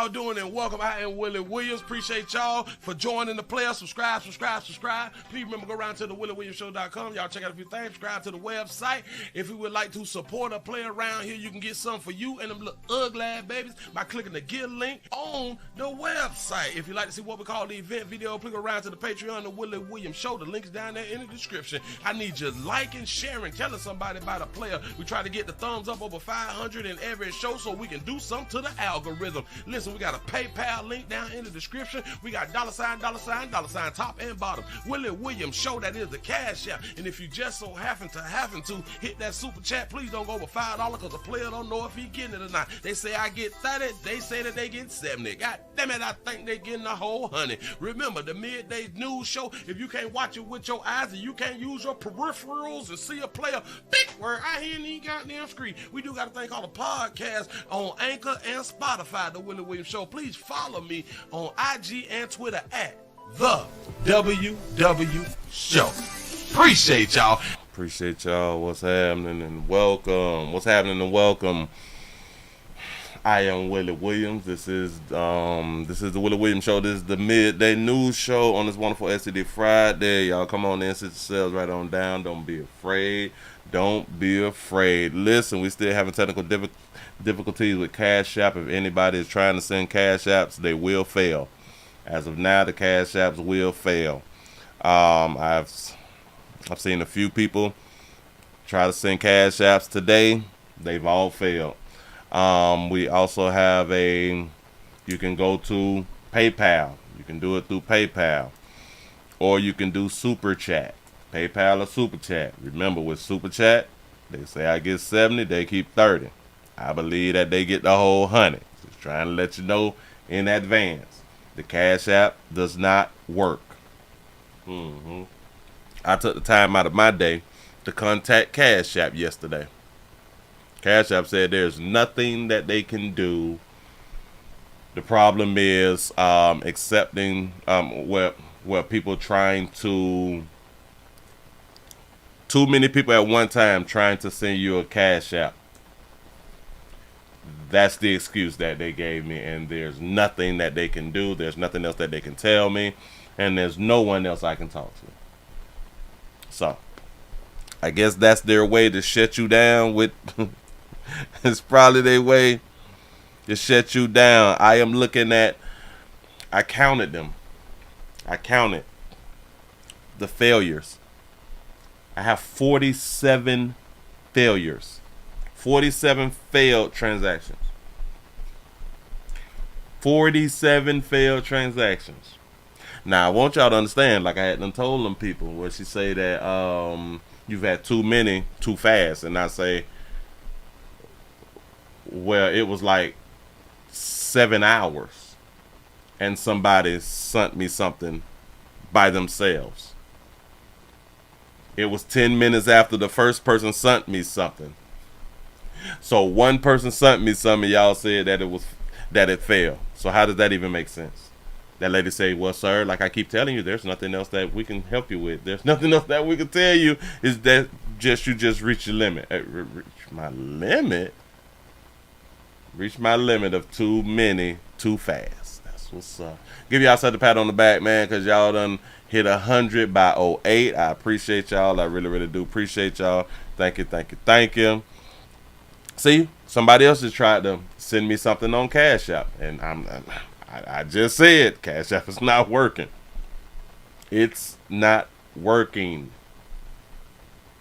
y'all doing and welcome. I am Willie Williams. Appreciate y'all for joining the player. Subscribe. Please remember, go around to the WillieWilliamsShow.com. Y'all check out a few things. Subscribe to the website. If you would like to support a player around here, you can get something for you and them little ugly ass babies by clicking the Get link on the website. If you'd like to see what we call the event video, please go around to the Patreon, the Willie Williams Show. The link's down there in the description. I need you liking, sharing, telling somebody about a player. We try to get the thumbs up over 500 in every show so we can do something to the algorithm. Listen, we got a PayPal link down in the description. We got $, top and bottom. Willie Williams Show, that is the cash app. And if you just so happen to hit that super chat, please don't go over $5 because the player don't know if he getting it or not. They say I get 30, they say that they get 70. God damn it, I think they getting the whole 100. Remember, the midday news show, if you can't watch it with your eyes and you can't use your peripherals and see a player, big word, I hear any goddamn screen. We do got a thing called a podcast on Anchor and Spotify, the Willie Williams Show. Please follow me on IG and Twitter at the WW Show. Appreciate y'all. Appreciate y'all. What's happening and welcome. I am Willie Williams. This is the Willie Williams Show. This is the midday news show on this wonderful STD Friday. Y'all come on in, sit yourselves right on down. Don't be afraid. Listen, we still having technical difficulties with Cash App. If anybody is trying to send Cash Apps, they will fail. As of now, the Cash Apps will fail. I've seen a few people try to send Cash Apps today. They've all failed. We also have you can go to PayPal. You can do it through PayPal. Or you can do Super Chat. PayPal or Super Chat. Remember, with Super Chat, they say I get 70, they keep 30. I believe that they get the whole 100. Just trying to let you know in advance. The Cash App does not work. I took the time out of my day to contact Cash App yesterday. Cash App said there's nothing that they can do. The problem is accepting where people trying to, too many people at one time trying to send you a Cash App. That's the excuse that they gave me, and there's nothing that they can do. There's nothing else that they can tell me, and there's no one else I can talk to. So, I guess that's their way to shut you down with... It's probably their way to shut you down. I counted them. I counted the failures. I have 47 failures. 47 failed transactions. 47 failed transactions. Now, I want y'all to understand, like I had done told them people, where she say that you've had too many too fast. And I say, well, it was like 7 hours. And somebody sent me something by themselves. It was 10 minutes after the first person sent me something. So one person sent me something, y'all said that it failed. So how does that even make sense? That lady say, well, sir, like I keep telling you, there's nothing else that we can help you with. There's nothing else that we can tell you. Is that you just reach your limit. Reach my limit? Reach my limit of too many, too fast. That's what's up. Give y'all such a pat on the back, man, because y'all done hit 100 by 08. I appreciate y'all. I really, really do appreciate y'all. Thank you. See, somebody else just tried to send me something on Cash App, and I just said Cash App is not working. It's not working.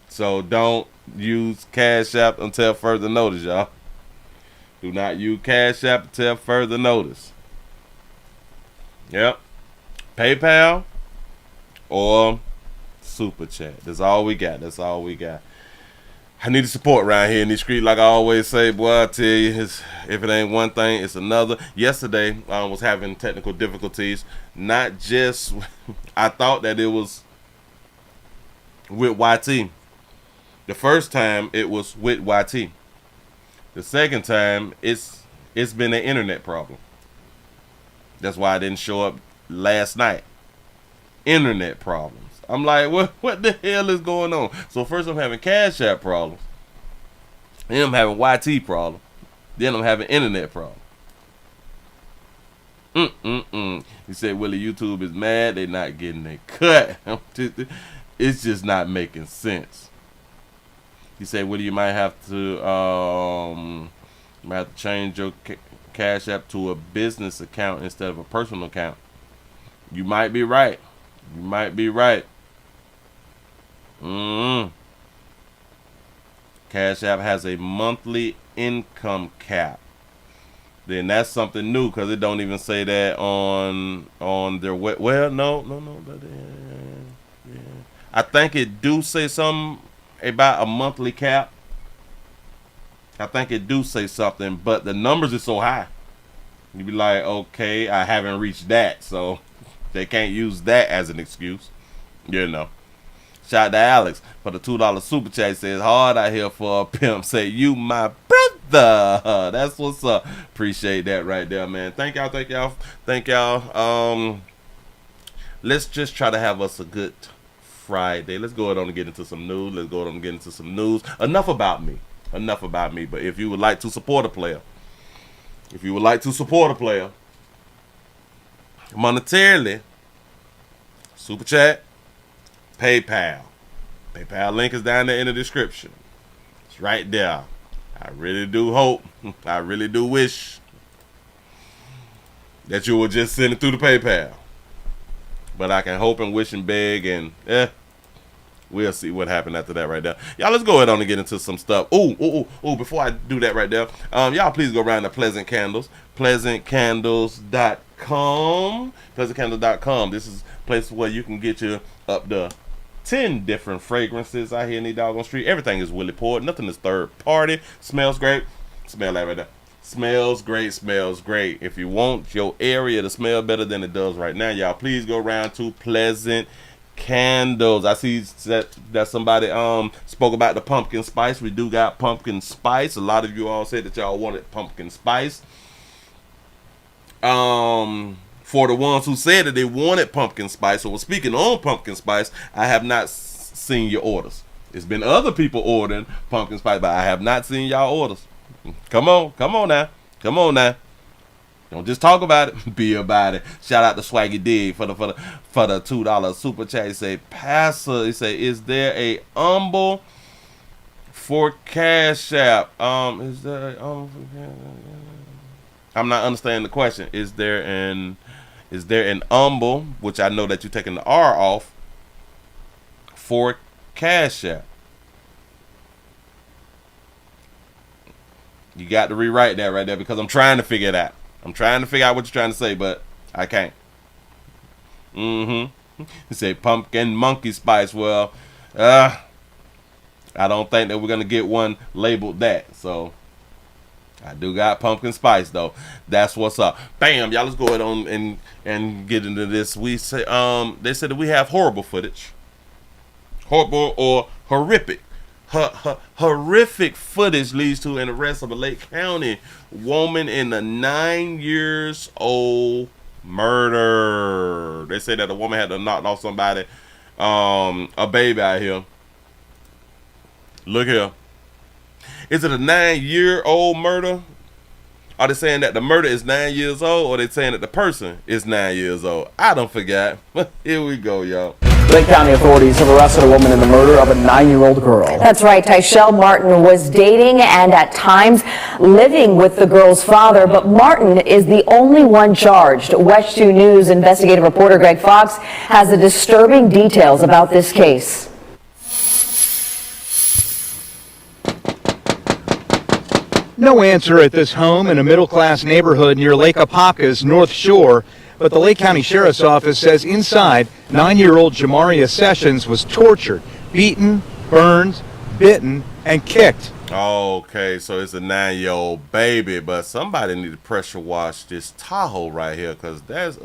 So don't use Cash App until further notice, y'all. Do not use Cash App until further notice. Yep. PayPal or Super Chat. That's all we got. I need the support around here in these streets. Like I always say, boy, I tell you, if it ain't one thing, it's another. Yesterday, I was having technical difficulties. Not just, I thought that it was with YT. The first time, it was with YT. The second time, it's been an internet problem. That's why I didn't show up last night. Internet problems. I'm like, what the hell is going on? So first I'm having Cash App problems. Then I'm having YT problems. Then I'm having internet problems. He said, Willie, YouTube is mad. They not getting their cut. It's just not making sense. He said, Willie, you might have to change your Cash App to a business account instead of a personal account. You might be right. You might be right. Cash App has a monthly income cap. Then that's something new because it don't even say that on their web. Well, no. But, yeah. I think it do say something about a monthly cap. I think it do say something, but the numbers are so high. You be like, okay, I haven't reached that, so they can't use that as an excuse. You know. Shout out to Alex for the $2 super chat. He says, hard out here for a pimp. Say, you my brother. That's what's up. Appreciate that right there, man. Thank y'all. Let's just try to have us a good Friday. Let's go ahead on and get into some news. Enough about me. But if you would like to support a player, monetarily, super chat, PayPal link is down there in the description. It's right there. I really do hope, I really do wish that you will just send it through the PayPal. But I can hope and wish and beg, and we'll see what happened after that right there. Y'all, let's go ahead on and get into some stuff. Before I do that right there, y'all please go around to Pleasant Candles, pleasantcandles.com. This is a place where you can get you up to 10 different fragrances out here in the doggone street. Everything is Willie poured. Nothing is third party. Smells great. Smell that right there. Smells great. If you want your area to smell better than it does right now, y'all please go around to Pleasant Candles. I see that somebody spoke about the pumpkin spice. We do got pumpkin spice. A lot of you all said that y'all wanted pumpkin spice. For the ones who said that they wanted pumpkin spice, so speaking on pumpkin spice, I have not seen your orders. It's been other people ordering pumpkin spice, but I have not seen y'all orders. Come on now. Don't just talk about it, be about it. Shout out to Swaggy D for the $2 super chat. He say, Pastor, he say, is there a humble for Cash App? Is there a I'm not understanding the question. Is there an humble, which I know that you're taking the R off, for Cash App? You got to rewrite that right there because I'm trying to figure it out. I'm trying to figure out what you're trying to say, but I can't. You say pumpkin monkey spice. Well, I don't think that we're going to get one labeled that. So I do got pumpkin spice though. That's what's up. Bam, y'all, let's go ahead on and get into this. We say they said that we have horrible footage. Horrible or horrific. Horrific footage leads to an arrest of a Lake County woman in a 9-year-old murder. They say that a woman had to knock off somebody, a baby out here. Look here. Is it a 9-year-old murder? Are they saying that the murder is 9 years old, or are they saying that the person is 9 years old? I don't forget. Here we go, y'all. Lake County authorities have arrested a woman in the murder of a 9-year-old girl. That's right. Tyshell Martin was dating and at times living with the girl's father, but Martin is the only one charged. West 2 News investigative reporter Greg Fox has the disturbing details about this case. No answer at this home in a middle-class neighborhood near Lake Apopka's North Shore, but the Lake County Sheriff's Office says inside, 9-year-old Jamaria Sessions was tortured, beaten, burned, bitten, and kicked. Okay, so it's a 9-year-old baby, but somebody need to pressure wash this Tahoe right here, because that's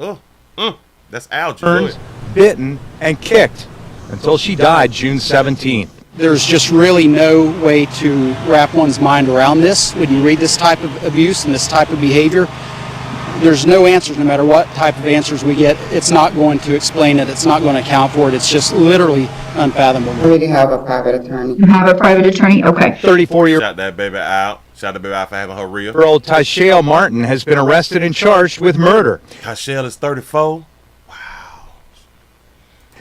algae. Burned, bitten, and kicked until she died June 17th. There's just really no way to wrap one's mind around this. When you read this type of abuse and this type of behavior, there's no answers. No matter what type of answers we get, it's not going to explain it. It's not going to account for it. It's just literally unfathomable. We do have a private attorney. You have a private attorney? Okay. 34-year. Shot that baby out. Shout out to Baby for having her real. Girl Tyshale Martin has been arrested and charged with murder. Tyshale is 34.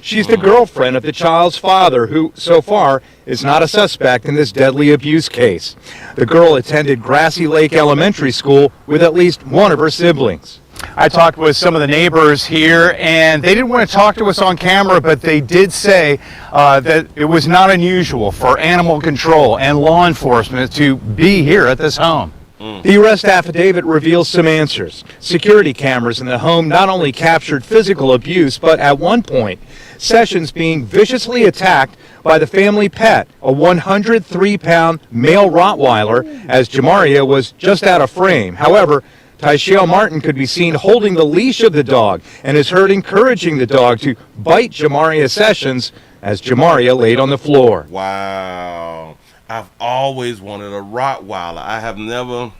She's the girlfriend of the child's father, who, so far, is not a suspect in this deadly abuse case. The girl attended Grassy Lake Elementary School with at least one of her siblings. I talked with some of the neighbors here, and they didn't want to talk to us on camera, but they did say that it was not unusual for animal control and law enforcement to be here at this home. The arrest affidavit reveals some answers. Security cameras in the home not only captured physical abuse, but at one point, Sessions being viciously attacked by the family pet, a 103-pound male Rottweiler, as Jamaria was just out of frame. However, Tyshale Martin could be seen holding the leash of the dog and is heard encouraging the dog to bite Jamaria Sessions as Jamaria laid on the floor. Wow. I've always wanted a Rottweiler. I have never,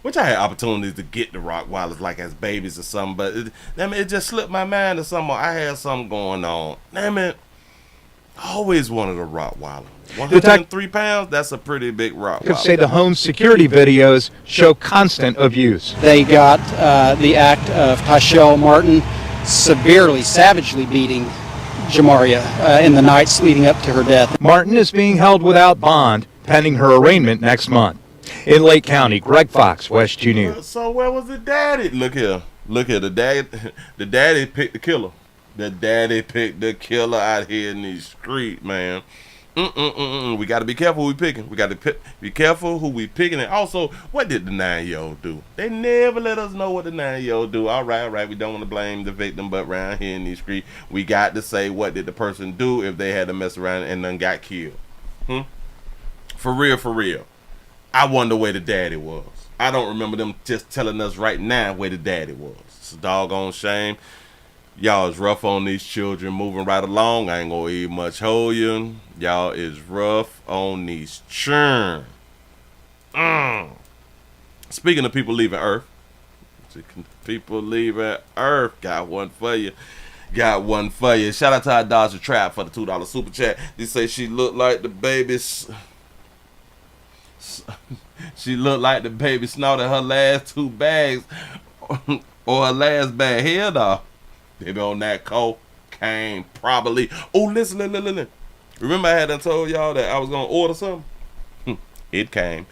which I had opportunities to get the Rottweilers like as babies or something, but it just slipped my mind or something. I had something going on. Damn it. I always wanted a Rottweiler. 103 pounds, that's a pretty big Rottweiler. Could say the home security videos show constant abuse. They got the act of Tyshale Martin severely, savagely beating Jamaria in the nights leading up to her death. Martin is being held without bond, pending her arraignment next month. In Lake County, Greg Fox, West 2 News. So where was the daddy? Look here. The daddy picked the killer. The daddy picked the killer out here in these streets, man. We got to be careful who we picking. We got to be careful who we picking. And also, what did the 9-year-old do? They never let us know what the 9-year-old do. All right. We don't want to blame the victim, but around here in these streets, we got to say what did the person do if they had to mess around and then got killed. For real. I wonder where the daddy was. I don't remember them just telling us right now where the daddy was. It's a doggone shame. Y'all is rough on these children moving right along. I ain't gonna even much hold you. Y'all is rough on these children. Speaking of people leaving Earth, got one for you. Shout out to our Dodger Trap for the $2 super chat. They say she looked like the baby's. She looked like the baby snorted her last 2 bags or her last bag. Hell no. They be on that cocaine probably. Oh, listen. Remember I had told y'all that I was going to order something? It came.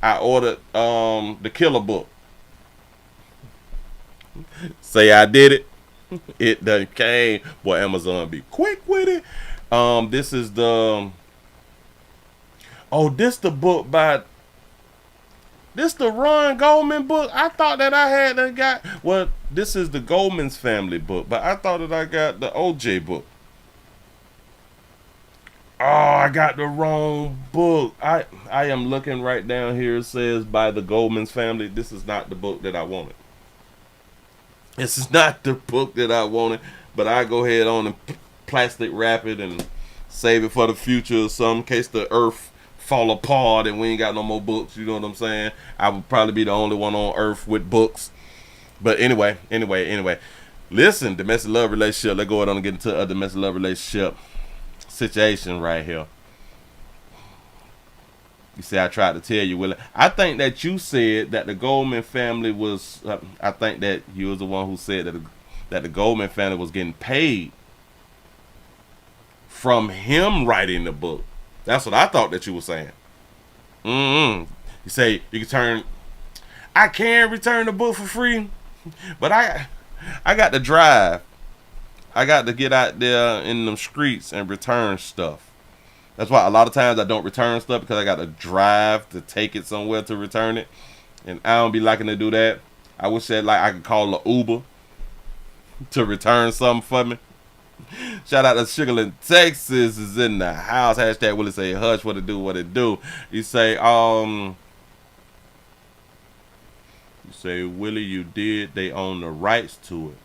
I ordered the Killer book. Say I did it. It done came. Boy, Amazon be quick with it. This is the... Oh, this the book by... This the Ron Goldman book. I thought that I had got... Well, this is the Goldman's family book, but I thought that I got the OJ book. Oh, I got the wrong book. I am looking right down here. It says by the Goldman's family. This is not the book that I wanted. This is not the book that I wanted, but I go ahead on and plastic wrap it and save it for the future or some in case the earth fall apart and we ain't got no more books. You know what I'm saying? I would probably be the only one on earth with books. But anyway. Listen, domestic love relationship. Let's go ahead and get into a domestic love relationship situation right here. You see, I tried to tell you, Willie. I think that you said that the Goldman family was. I think that you was the one who said that the Goldman family was getting paid from him writing the book. That's what I thought that you were saying. You say you can turn. I can return the book for free, but I got to drive. I got to get out there in them streets and return stuff. That's why a lot of times I don't return stuff because I got to drive to take it somewhere to return it, and I don't be liking to do that. I wish that I could call an Uber to return something for me. Shout out to Sugarland, Texas is in the house. Hashtag Willie say hush, what it do. You say, Willie, you did. They own the rights to it.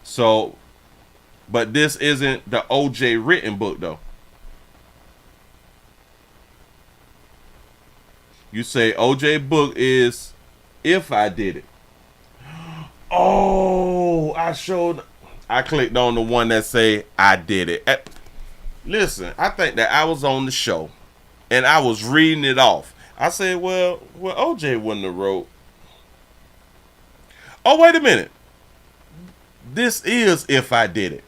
So, but this isn't the OJ written book though. You say OJ book is If I Did It. Oh, I clicked on the one that say I did it. Listen, I think that I was on the show and I was reading it off. I said, well, OJ wouldn't have wrote. Oh, wait a minute. This is If I Did It.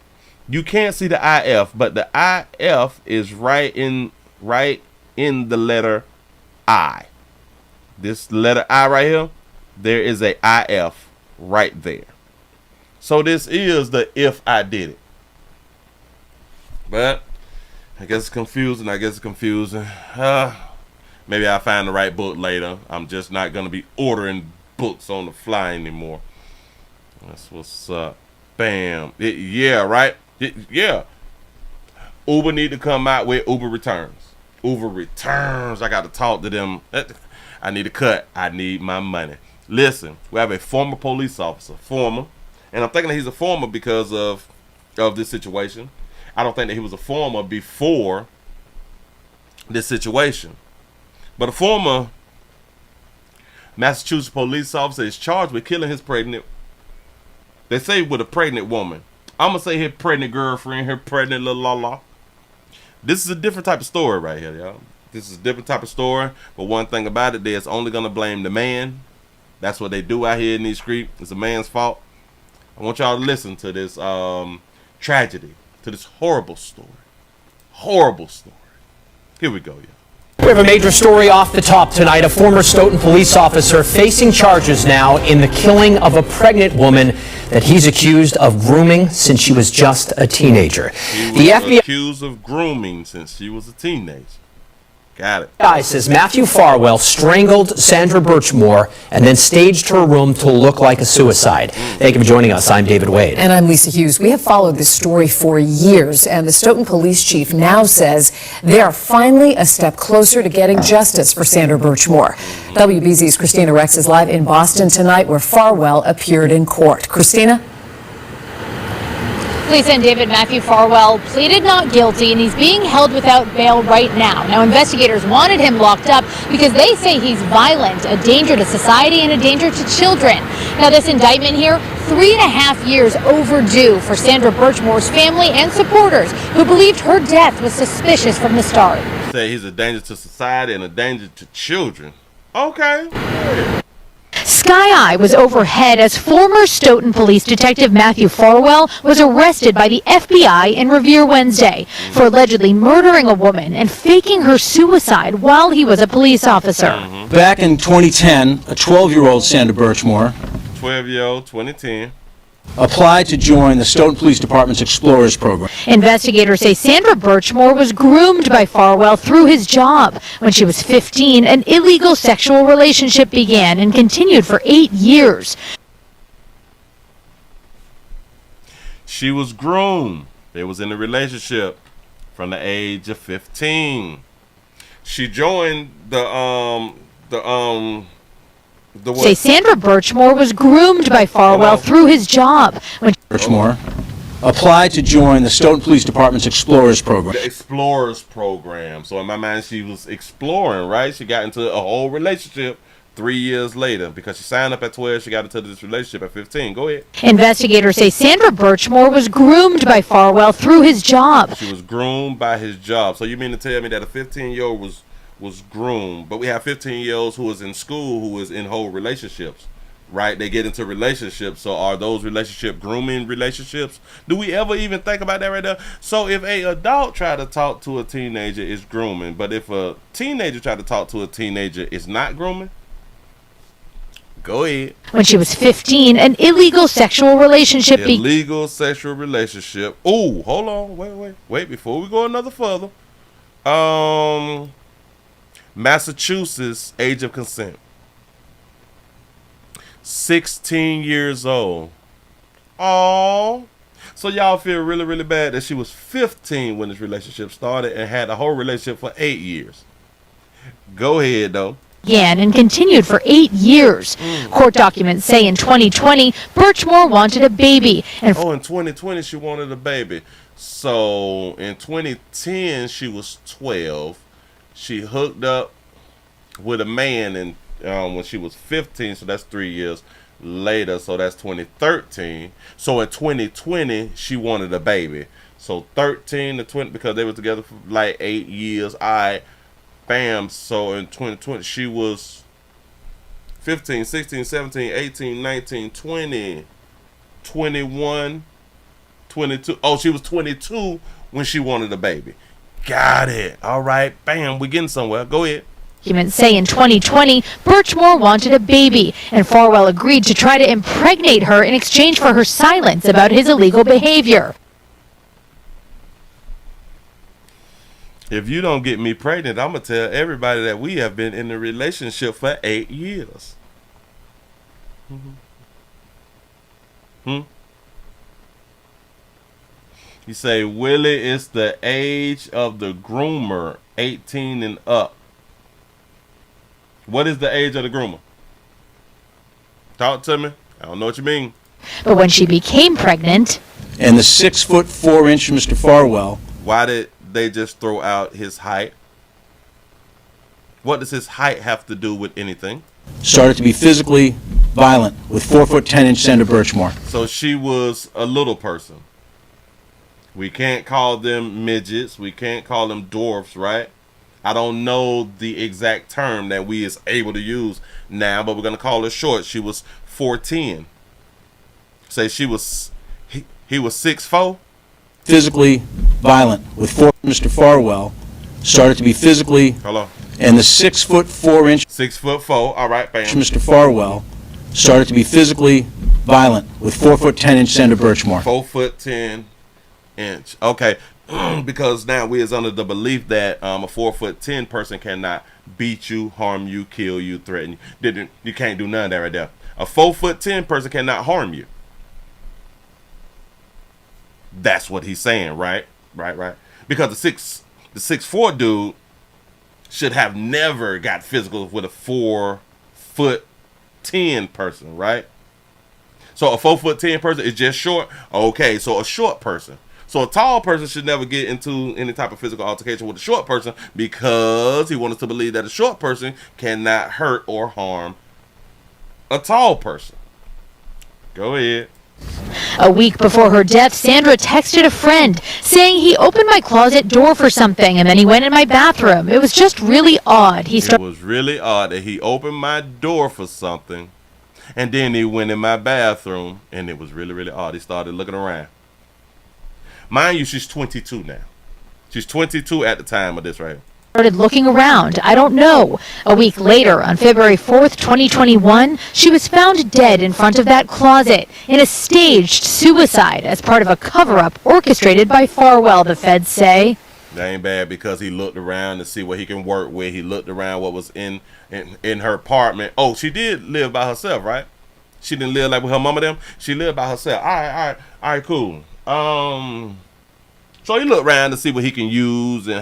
You can't see the IF, but the IF is right in the letter I. This letter I right here, there is a IF right there. So this is the If I Did It. But I guess it's confusing. Maybe I'll find the right book later. I'm just not going to be ordering books on the fly anymore. That's what's up. Bam. Yeah, right? Yeah. Uber need to come out with Uber returns. Uber returns. I got to talk to them. I need a cut. I need my money. Listen, we have a former police officer. Former. And I'm thinking that he's a former because of this situation. I don't think that he was a former before this situation. But a former Massachusetts police officer is charged with killing his pregnant, they say with a pregnant woman. I'm going to say his pregnant girlfriend, her pregnant little la-la. This is a different type of story right here, y'all. This is a different type of story. But one thing about it, they're only going to blame the man. That's what they do out here in these streets. It's a man's fault. I want y'all to listen to this tragedy, to this horrible story. Horrible story. Here we go, y'all. We have a major story off the top tonight. A former Stoughton police officer facing charges now in the killing of a pregnant woman that he's accused of grooming since she was just a teenager. The FBI accused of grooming since she was a teenager. Got it. FBI says Matthew Farwell strangled Sandra Birchmore and then staged her room to look like a suicide. Thank you for joining us. I'm David Wade. And I'm Lisa Hughes. We have followed this story for years, and the Stoughton police chief now says they are finally a step closer to getting justice for Sandra Birchmore. WBZ's Christina Rex is live in Boston tonight, where Farwell appeared in court. Christina? Lisa and David, Matthew Farwell pleaded not guilty, and he's being held without bail right now. Now, investigators wanted him locked up because they say he's violent, a danger to society, and a danger to children. Now, this indictment here, 3.5 years overdue for Sandra Birchmore's family and supporters who believed her death was suspicious from the start. Say he's a danger to society and a danger to children. Okay. Sky Eye was overhead as former Stoughton Police Detective Matthew Farwell was arrested by the FBI in Revere Wednesday for allegedly murdering a woman and faking her suicide while he was a police officer. Back in 2010, a 12-year-old Sandra Birchmore, 12-year-old, 2010, applied to join the Stoughton Police Department's Explorers program. Investigators say Sandra Birchmore was groomed by Farwell through his job. When she was 15, an illegal sexual relationship began and continued for 8 years. She was groomed. They was in a relationship from the age of 15. She joined Say Sandra Birchmore was groomed by Farwell through his job. When Birchmore applied to join the Stoughton Police Department's Explorers program. The Explorers program. So in my mind, she was exploring, right? She got into a whole relationship 3 years later because she signed up at 12. She got into this relationship at 15. Go ahead. Investigators say Sandra Birchmore was groomed by Farwell through his job. She was groomed by his job. So you mean to tell me that a 15-year-old was groomed, but we have 15-year-olds who was in school who was in whole relationships, right? They get into relationships. So are those relationship grooming relationships? Do we ever even think about that right there? So if a adult try to talk to a teenager, it's grooming. But if a teenager try to talk to a teenager, it's not grooming? Go ahead. When she was 15, an illegal sexual relationship Illegal sexual relationship. Oh, hold on. Wait. Before we go another further. Massachusetts, age of consent. 16 years old. Oh, so y'all feel really, really bad that she was 15 when this relationship started and had a whole relationship for 8 years. Go ahead, though. Began and continued for 8 years. Court documents say in 2020, Birchmore wanted a baby. And in 2020, she wanted a baby. So in 2010, she was 12. She hooked up with a man when she was 15, so that's 3 years later, so that's 2013. So in 2020, she wanted a baby. So 13 to 20, because they were together for like 8 years. bam. So in 2020, she was 15, 16, 17, 18, 19, 20, 21, 22. Oh, she was 22 when she wanted a baby. Got it. All right. Bam. We're getting somewhere. Go ahead. Documents say in 2020, Birchmore wanted a baby, and Farwell agreed to try to impregnate her in exchange for her silence about his illegal behavior. If you don't get me pregnant, I'm going to tell everybody that we have been in a relationship for 8 years. You say, Willie is the age of the groomer, 18 and up. What is the age of the groomer? Talk to me. I don't know what you mean. But when she became pregnant... And the 6'4" Mr. Farwell. Why did they just throw out his height? What does his height have to do with anything? Started to be physically violent with 4'10" Senator Birchmore. So she was a little person. We can't call them midgets. We can't call them dwarfs, right? I don't know the exact term that we is able to use now, but we're going to call her short. She was 4'10". Say he was 6'4". Physically violent with Mr. Farwell. Started to be physically. Hello. And the 6'4" 6'4". All right, bam. Mr. Farwell started to be physically violent with 4'10" Senator Birchmore. 4'10". Okay, because now we is under the belief that a 4'10" person cannot beat you, harm you, kill you, threaten you. You can't do none of that right there. A 4'10" person cannot harm you. That's what he's saying, right? Right. Because the 6'4" dude should have never got physical with a 4'10" person, right? So a 4'10" person is just short. Okay, so a short person. So a tall person should never get into any type of physical altercation with a short person because he wants us to believe that a short person cannot hurt or harm a tall person. Go ahead. A week before her death, Sandra texted a friend saying he opened my closet door for something and then he went in my bathroom. It was just really odd. It was really odd that he opened my door for something and then he went in my bathroom, and it was really, really odd. He started looking around. Mind you, she's 22 now. She's 22 at the time of this, right? Started looking around. I don't know. A week later, on February 4th, 2021, she was found dead in front of that closet in a staged suicide as part of a cover-up orchestrated by Farwell, the feds say. That ain't bad because he looked around to see what he can work with. He looked around what was in her apartment. Oh, she did live by herself, right? She didn't live like with her mama them. She lived by herself. All right, cool. So he looked around to see what he can use and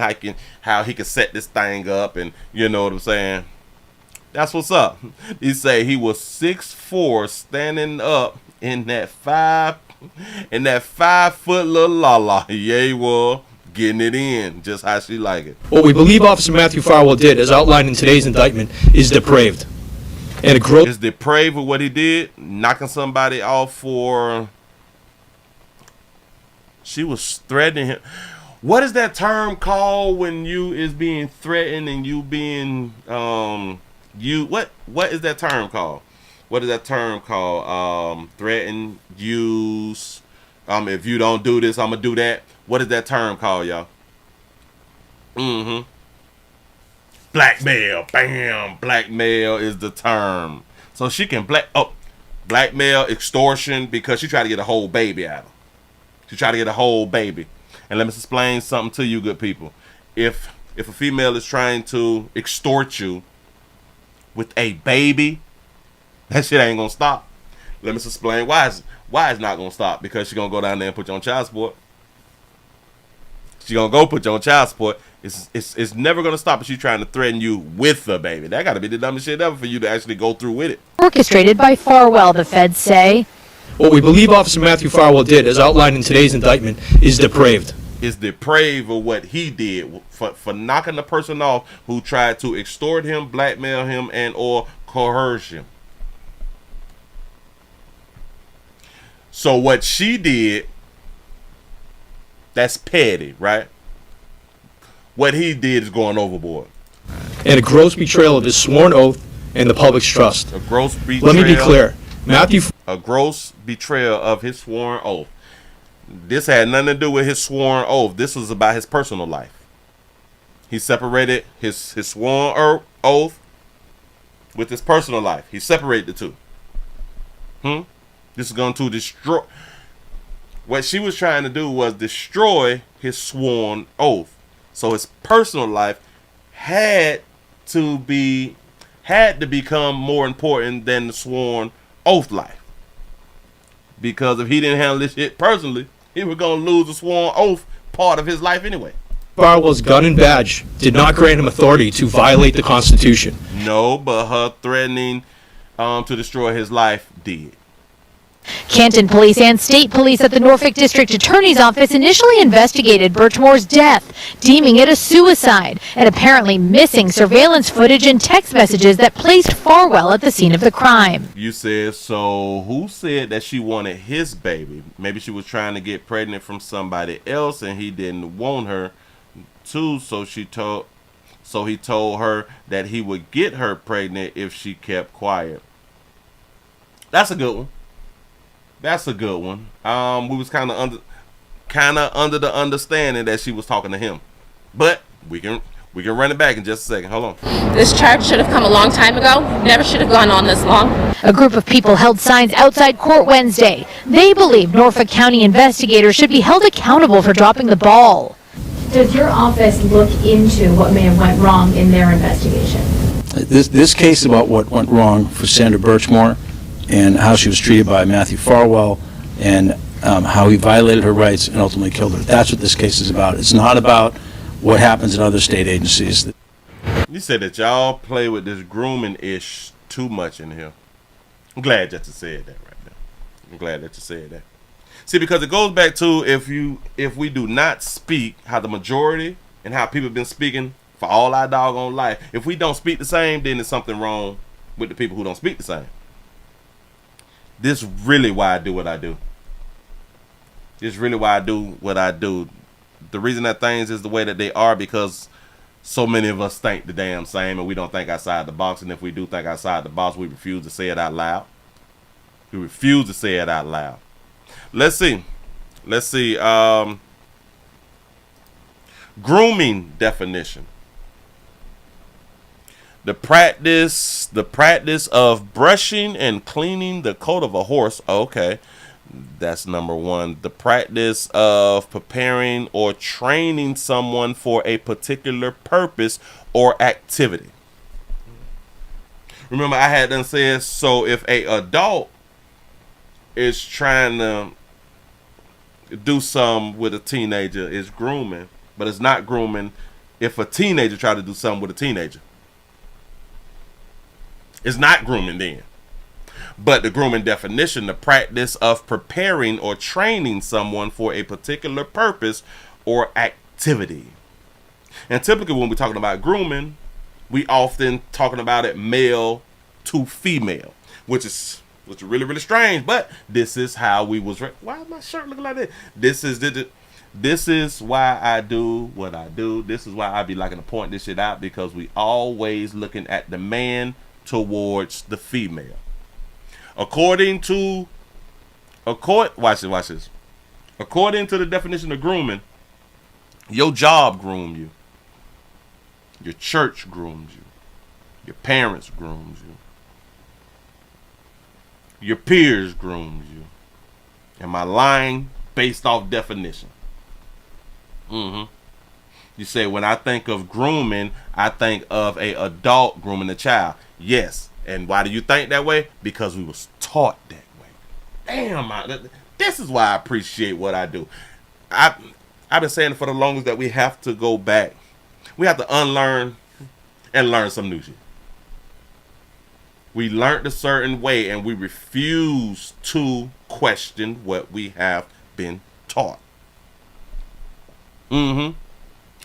how he can set this thing up, and you know what I'm saying. That's what's up. He say he was 6'4", standing up in that 5 foot little lala. Yeah, he was getting it in just how she like it. What we believe Officer Matthew Farwell did, as outlined in today's indictment, is depraved. And is depraved with what he did, knocking somebody off for. She was threatening him. What is that term called when you is being threatened and you being what is that term called? What is that term called? Threaten, use. If you don't do this, I'm gonna do that. What is that term called, y'all? Blackmail. Bam. Blackmail is the term. So she can blackmail, extortion, because she tried to get a whole baby out of him. She tried to get a whole baby. And let me explain something to you, good people. If a female is trying to extort you with a baby, that shit ain't gonna stop. Let me explain why it's not gonna stop. Because she's gonna go down there and put you on child support. She's gonna go put you on child support. It's never gonna stop if she's trying to threaten you with the baby. That gotta be the dumbest shit ever for you to actually go through with it. Orchestrated by Farwell, the feds say. What we believe Officer Matthew Farwell did, as outlined in today's indictment, is depraved. Is depraved of what he did for knocking the person off who tried to extort him, blackmail him, and or coerce him. So what she did, that's petty, right? What he did is going overboard. and a gross betrayal of his sworn oath and the public's trust. A gross betrayal. Let me be clear. A gross betrayal of his sworn oath. This had nothing to do with his sworn oath. This was about his personal life. He separated his sworn oath with his personal life. He separated the two. This is going to destroy. What she was trying to do was destroy his sworn oath. So his personal life had to become more important than the sworn oath life. Because if he didn't handle this shit personally, he was going to lose the sworn oath part of his life anyway. Farwell's gun and badge did not grant him authority to violate the Constitution. No, but her threatening to destroy his life did. Canton Police and State Police at the Norfolk District Attorney's Office initially investigated Birchmore's death, deeming it a suicide, and apparently missing surveillance footage and text messages that placed Farwell at the scene of the crime. You said, so who said that she wanted his baby? Maybe she was trying to get pregnant from somebody else and he didn't want her to, so he told her that he would get her pregnant if she kept quiet. That's a good one. That's a good one. We was kind of under the understanding that she was talking to him, but we can run it back in just a second. Hold on. This charge should have come a long time ago. Never should have gone on this long. A group of people held signs outside court Wednesday. They believe Norfolk County investigators should be held accountable for dropping the ball. Does your office look into what may have went wrong in their investigation? This case about what went wrong for Sandra Birchmore and how she was treated by Matthew Farwell and how he violated her rights and ultimately killed her. That's what this case is about. It's not about what happens in other state agencies. You said that y'all play with this grooming-ish too much in here. I'm glad that you said that right now. I'm glad that you said that. See, because it goes back to if we do not speak how the majority and how people have been speaking for all our doggone life, if we don't speak the same, then there's something wrong with the people who don't speak the same. This is really why I do what I do. This is really why I do what I do. The reason that things is the way that they are because so many of us think the damn same and we don't think outside the box. And if we do think outside the box, we refuse to say it out loud. We refuse to say it out loud. Let's see. Grooming definition. The practice of brushing and cleaning the coat of a horse. Okay, that's number one. The practice of preparing or training someone for a particular purpose or activity. Remember, I had done said, so if a adult is trying to do something with a teenager, it's grooming, but it's not grooming if a teenager try to do something with a teenager. It's not grooming then. But the grooming definition, the practice of preparing or training someone for a particular purpose or activity. And typically when we're talking about grooming, we often talking about it male to female, which is really, really strange. But this is how we was. Why is my shirt looking like that? This is why I do what I do. This is why I be liking to point this shit out, because we always looking at the man towards the female. Watch this. According to the definition of grooming, your job groomed you. Your church grooms you. Your parents grooms you. Your peers grooms you. Am I lying based off definition? You say, when I think of grooming, I think of a adult grooming a child. Yes. And why do you think that way? Because we was taught that way. Damn, this is why I appreciate what I do. I've been saying for the longest that we have to go back. We have to unlearn and learn some new shit. We learned a certain way and we refuse to question what we have been taught.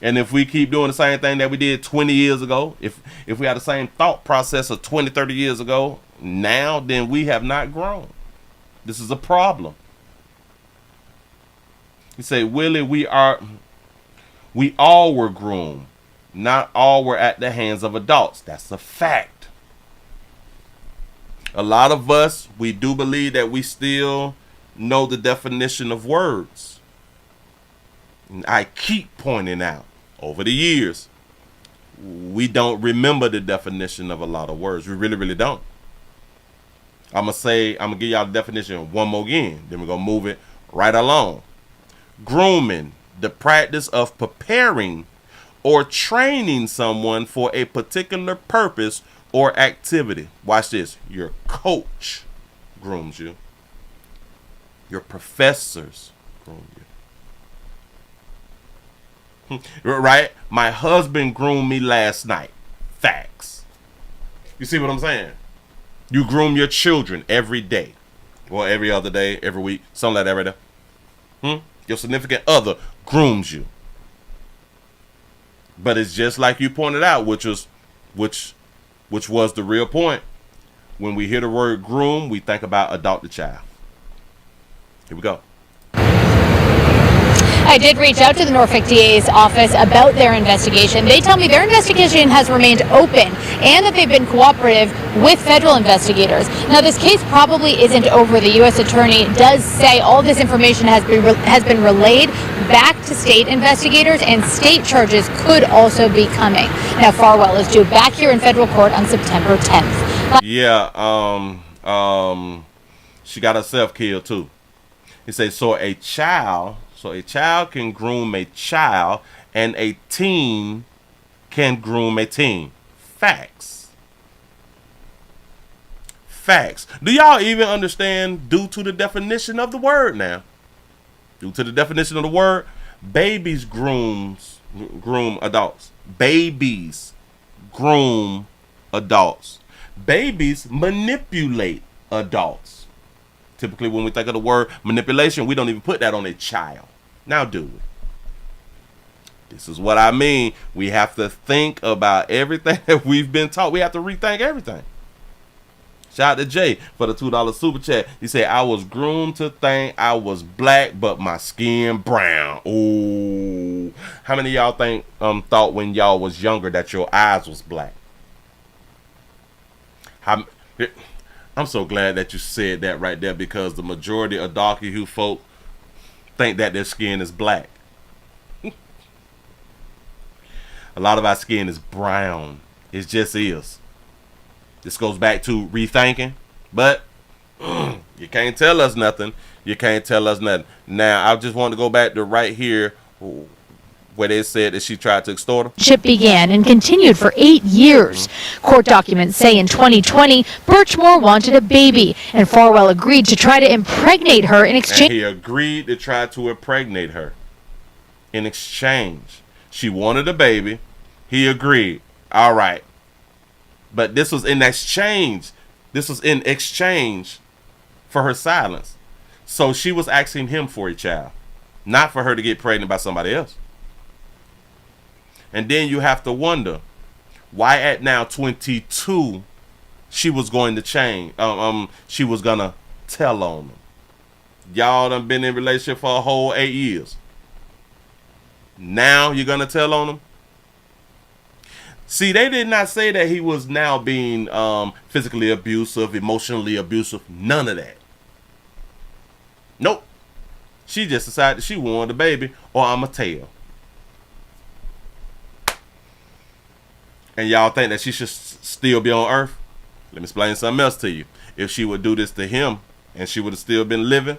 And if we keep doing the same thing that we did 20 years ago, if we had the same thought process of 20, 30 years ago, now, then we have not grown. This is a problem. You say, Willie, we all were groomed. Not all were at the hands of adults. That's a fact. A lot of us, we do believe that we still know the definition of words. And I keep pointing out, over the years, we don't remember the definition of a lot of words. We really, really don't. I'm going to give y'all the definition one more again. Then we're going to move it right along. Grooming, the practice of preparing or training someone for a particular purpose or activity. Watch this. Your coach grooms you. Your professors groom you. Right? My husband groomed me last night. Facts. You see what I'm saying? You groom your children every day. Or every other day, every week, something like that right there. Your significant other grooms you. But it's just like you pointed out, which was the real point. When we hear the word groom, we think about adopt the child. Here we go. I did reach out to the Norfolk DA's office about their investigation. They tell me their investigation has remained open and that they've been cooperative with federal investigators. Now, this case probably isn't over. The U.S. Attorney does say all this information has been relayed back to state investigators, and state charges could also be coming. Now, Farwell is due back here in federal court on September 10th. Yeah, she got herself killed too. He says, so a child can groom a child, and a teen can groom a teen. Facts. Do y'all even understand due to the definition of the word now? Due to the definition of the word, babies groom adults. Babies groom adults. Babies manipulate adults. Typically, when we think of the word manipulation, we don't even put that on a child. Now do it. This is what I mean. We have to think about everything that we've been taught. We have to rethink everything. Shout out to Jay for the $2 super chat. He said, I was groomed to think I was black, but my skin brown. Ooh. How many of y'all thought when y'all was younger that your eyes was black? I'm so glad that you said that right there, because the majority of darky hue folk think that their skin is black. A lot of our skin is brown. It just is. This goes back to rethinking, but you can't tell us nothing. You can't tell us nothing. Now, I just want to go back to right here where they said that she tried to extort her. Ship began and continued for 8 years. Court documents say in 2020, Birchmore wanted a baby, and Farwell agreed to try to impregnate her in exchange. And he agreed to try to impregnate her in exchange. She wanted a baby. He agreed. All right. But this was in exchange. This was in exchange for her silence. So she was asking him for a child, not for her to get pregnant by somebody else. And then you have to wonder why at now 22 she was going to change. She was gonna tell on him. Y'all done been in a relationship for a whole 8 years. Now you're gonna tell on him. See, they did not say that he was now being physically abusive, emotionally abusive. None of that. Nope. She just decided she wanted a baby, or I'ma tell. And y'all think that she should still be on earth? Let me explain something else to you. If she would do this to him and she would have still been living,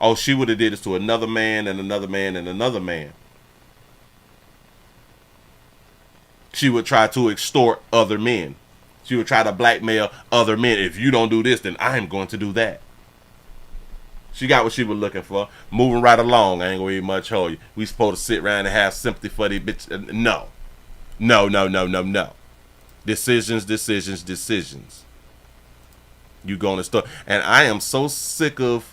oh, she would have did this to another man and another man and another man. She would try to extort other men. She would try to blackmail other men. If you don't do this, then I'm going to do that. She got what she was looking for. Moving right along. I ain't going to eat much hold you. We supposed to sit around and have sympathy for these bitches. No. No. Decisions. You going to start. And I am so sick of.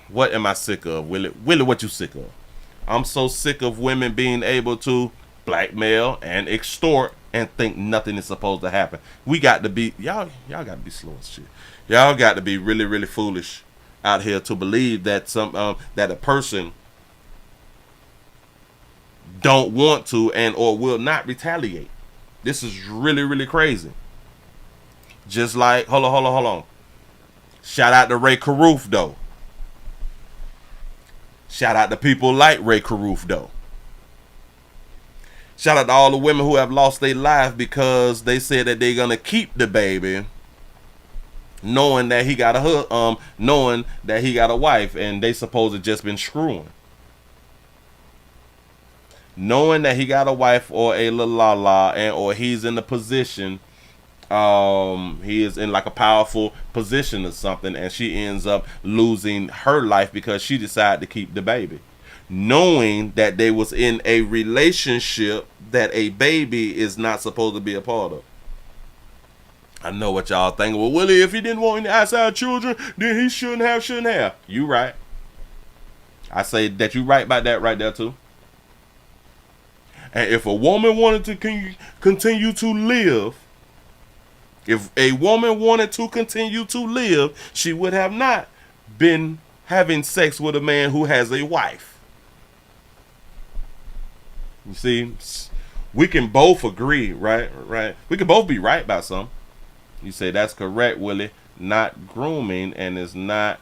What am I sick of, Willie? Willie, what you sick of? I'm so sick of women being able to blackmail and extort and think nothing is supposed to happen. We got to be, y'all got to be slow as shit. Y'all got to be really, really foolish out here to believe that that a person don't want to and or will not retaliate. This is really, really crazy. Just like, hold on. Shout out to Ray Caruth, though. Shout out to people like Ray Caruth, though. Shout out to all the women who have lost their life because they said that they're gonna keep the baby, knowing that he got a wife, and they supposed to just been screwing. Knowing that he got a wife or a la and or he's in the position, he is in like a powerful position or something, and she ends up losing her life because she decided to keep the baby, knowing that they was in a relationship that a baby is not supposed to be a part of. I know what y'all thinking. Well, Willie, if he didn't want any outside children, then he shouldn't have. You right. I say that you right about that right there too. And if a woman wanted to continue to live, she would have not been having sex with a man who has a wife. You see, we can both agree, right? We can both be right about something. You say that's correct, Willie. Not grooming, and it's not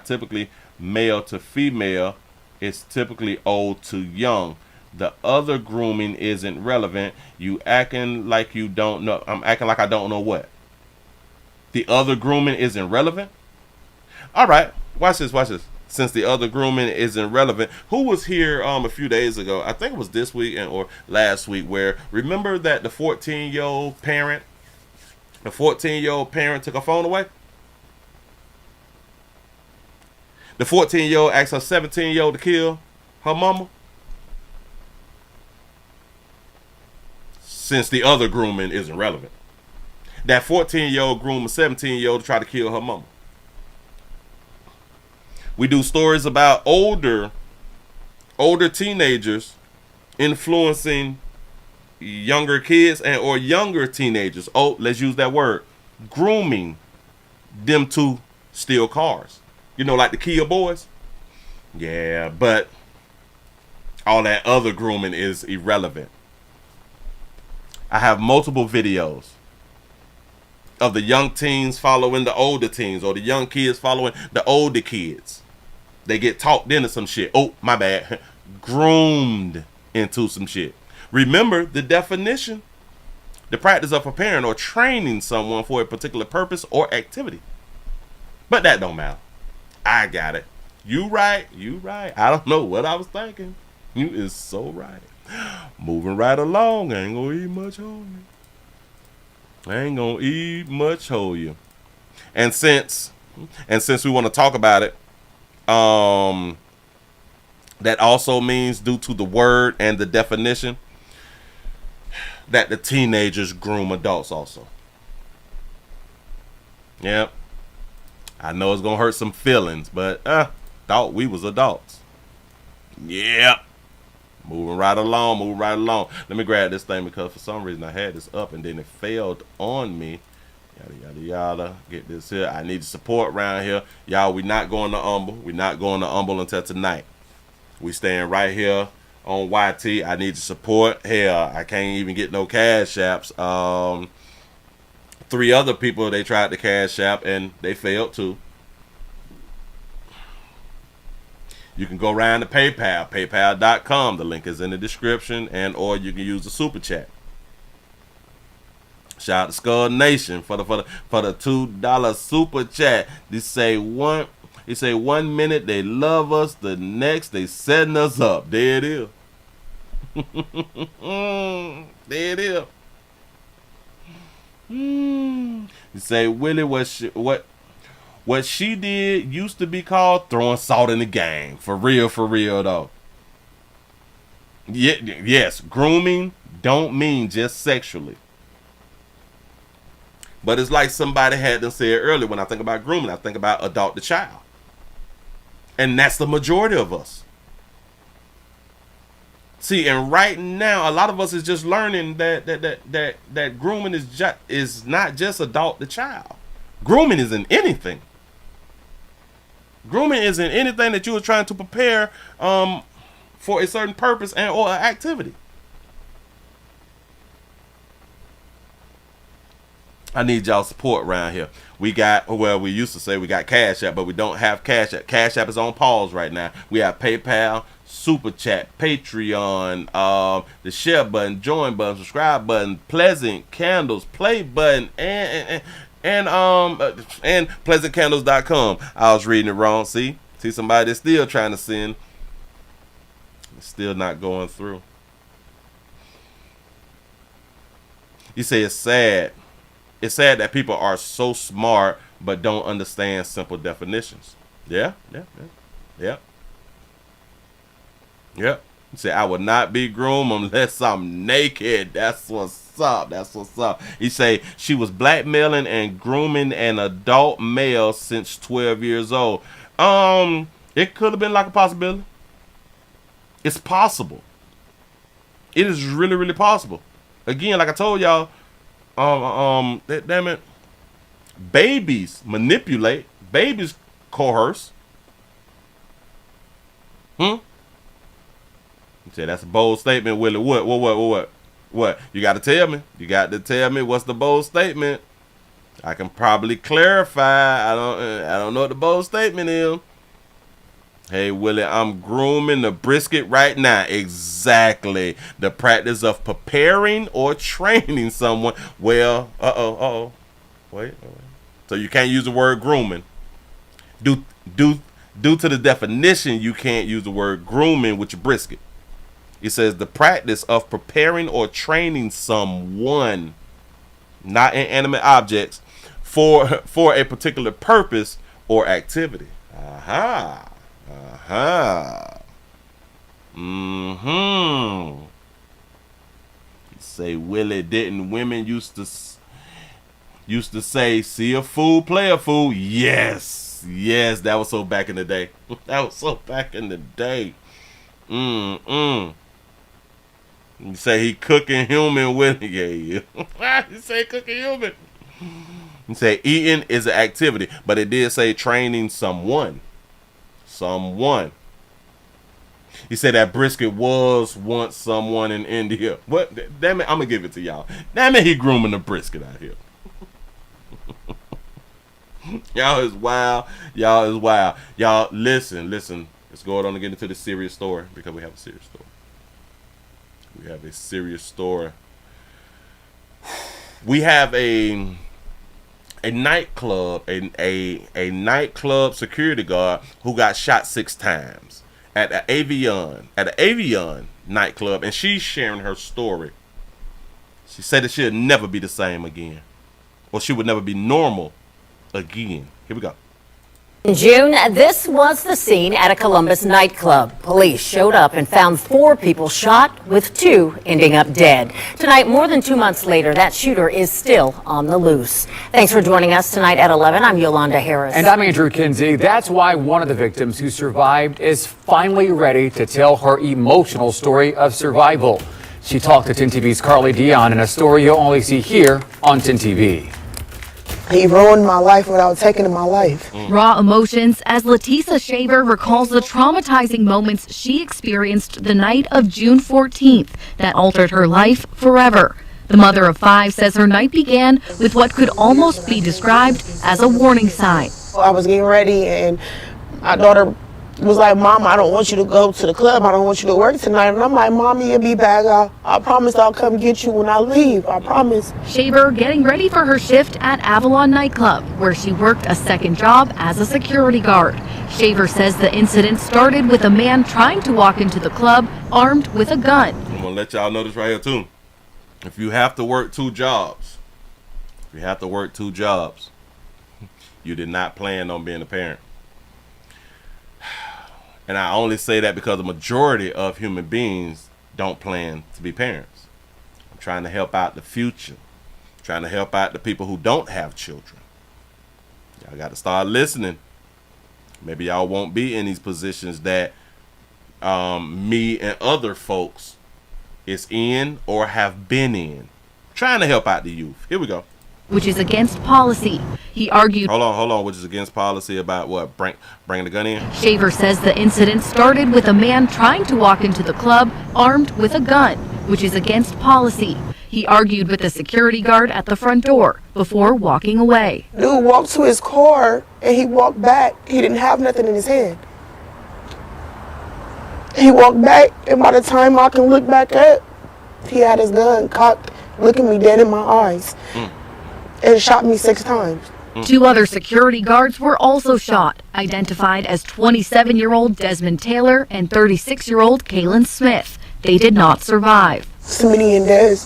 typically male to female. It's typically old to young. The other grooming isn't relevant. You acting like you don't know. I'm acting like I don't know what. The other grooming isn't relevant? All right. Watch this. Since the other grooming isn't relevant, who was here a few days ago? I think it was this week or last week, where remember that the 14-year-old parent took her phone away? The 14-year-old asked her 17-year-old to kill her mama. Since the other grooming isn't relevant, that 14-year-old groomed a 17-year-old to try to kill her mama. We do stories about older teenagers influencing younger kids and or younger teenagers. Oh, let's use that word. Grooming them to steal cars. You know, like the Kia boys. Yeah, but all that other grooming is irrelevant. I have multiple videos of the young teens following the older teens, or the young kids following the older kids. They get talked into some shit. Oh, my bad. Groomed into some shit. Remember the definition: the practice of preparing or training someone for a particular purpose or activity. But that don't matter. I got it. You right. I don't know what I was thinking. You is so right. Moving right along. I ain't gonna eat much on you. And since we want to talk about it, that also means, due to the word and the definition, that the teenagers groom adults also. Yep. I know it's gonna hurt some feelings, but thought we was adults. Yep. Moving right along. Let me grab this thing, because for some reason I had this up and then it failed on me. Yada. Get this here. I need support around here. Y'all, we not going to Humble. We're not going to Humble until tonight. We staying right here on YT. I need your support. Hell, I can't even get no cash apps. 3 other people, they tried to cash app and they failed too. You can go around to PayPal, paypal.com. The link is in the description, and or you can use the super chat. Shout out to Skull Nation for the $2 super chat. They say 1 minute they love us, the next they setting us up. There it is. There it is. You say, Willie, what she did used to be called throwing salt in the game. For real though. Yes, grooming don't mean just sexually. But it's like somebody had to say it earlier. When I think about grooming, I think about adult to child. And that's the majority of us. See, and right now, a lot of us is just learning that grooming is not just adult to child. Grooming isn't anything. Grooming isn't anything that you are trying to prepare for a certain purpose and or activity. I need y'all support around here. We got, well, we used to say we got Cash App, but we don't have Cash App. Cash App is on pause right now. We have PayPal, Super Chat, Patreon, the share button, join button, subscribe button, Pleasant Candles, play button, and pleasantcandles.com. I was reading it wrong. See somebody that's still trying to send. It's still not going through. You say it's sad. It's sad that people are so smart but don't understand simple definitions. Yeah. You say, I will not be groomed unless I'm naked. That's what's up. You say, she was blackmailing and grooming an adult male since 12 years old. It could have been like a possibility. It's possible. It is really, really possible. Again, like I told y'all, damn it, babies manipulate, babies coerce. You say that's a bold statement, Willie. What? You got to tell me. You got to tell me what's the bold statement. I can probably clarify. I don't know what the bold statement is. Hey, Willie, I'm grooming the brisket right now. Exactly. The practice of preparing or training someone. Well, Wait. So you can't use the word grooming. Due to the definition, you can't use the word grooming with your brisket. It says the practice of preparing or training someone, not inanimate objects, for a particular purpose or activity. You say, Willie, didn't women used to say, see a fool, play a fool? Yes, that was so back in the day. You say he cooking human, Willie? Yeah. You say cooking human. You say eating is an activity, but it did say training someone. He said that brisket was once someone in India. What? Damn it, I'm gonna give it to y'all. Damn it, he grooming the brisket out here. Y'all is wild. Y'all, listen. Let's go on and get into the serious story, because we have a serious story. We have a nightclub, a nightclub security guard who got shot 6 times at the Avion nightclub, and she's sharing her story. She said that she'll never be the same again, or she would never be normal again. Here we go. In June, this was the scene at a Columbus nightclub. Police showed up and found 4 people shot, with 2 ending up dead. Tonight, more than 2 months later, that shooter is still on the loose. Thanks for joining us tonight at 11. I'm Yolanda Harris. And I'm Andrew Kinsey. That's why one of the victims who survived is finally ready to tell her emotional story of survival. She talked to 10 TV's Carly Dion in a story you'll only see here on 10 TV. He ruined my life without taking my life. Raw emotions as Letisa Shaver recalls the traumatizing moments she experienced the night of June 14th that altered her life forever. The mother of 5 says her night began with what could almost be described as a warning sign. I was getting ready and my daughter was like, Mom, I don't want you to go to the club. I don't want you to work tonight. And I'm like, Mommy, you'll be back. I promise I'll come get you when I leave. I promise. Shaver getting ready for her shift at Avalon nightclub, where she worked a second job as a security guard. Shaver says the incident started with a man trying to walk into the club armed with a gun. I'm going to let y'all know this right here, too. If you have to work 2 jobs, you did not plan on being a parent. And I only say that because the majority of human beings don't plan to be parents. I'm trying to help out the future. I'm trying to help out the people who don't have children. Y'all got to start listening. Maybe y'all won't be in these positions that me and other folks is in or have been in. I'm trying to help out the youth. Here we go. which is against policy. He argued. Hold on, which is against policy about what? Bringing the gun in? Shaver says the incident started with a man trying to walk into the club armed with a gun, which is against policy. He argued with the security guard at the front door before walking away. Dude walked to his car and he walked back. He didn't have nothing in his hand. He walked back, and by the time I can look back up, he had his gun cocked, looking me dead in my eyes, and shot me 6 times. 2 other security guards were also shot, identified as 27-year-old Desmond Taylor and 36-year-old Kaylin Smith. They did not survive. Smitty and Des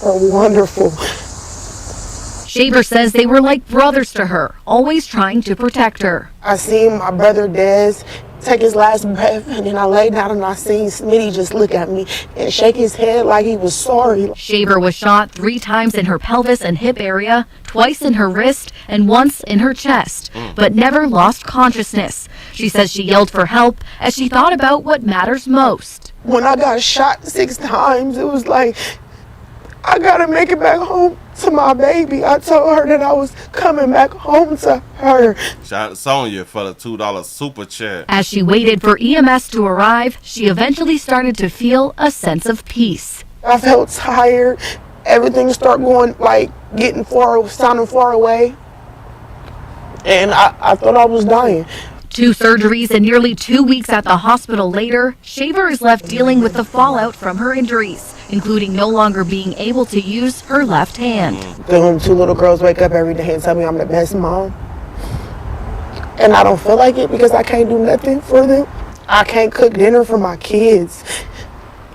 are wonderful. Shaver says they were like brothers to her, always trying to protect her. I seen my brother Des take his last breath, and then I laid down and I seen Smitty just look at me and shake his head like he was sorry. Shaver was shot 3 times in her pelvis and hip area, twice in her wrist, and once in her chest, but never lost consciousness. She says she yelled for help as she thought about what matters most. When I got shot 6 times, it was like, I gotta make it back home to my baby. I told her that I was coming back home to her. Shout out to Sonya for the $2 super chat. As she waited for EMS to arrive, she eventually started to feel a sense of peace. I felt tired. Everything started going, like, sounding far away. And I thought I was dying. 2 surgeries and nearly 2 weeks at the hospital later, Shaver is left dealing with the fallout from her injuries, including no longer being able to use her left hand. Them 2 little girls wake up every day and tell me I'm the best mom. And I don't feel like it because I can't do nothing for them. I can't cook dinner for my kids.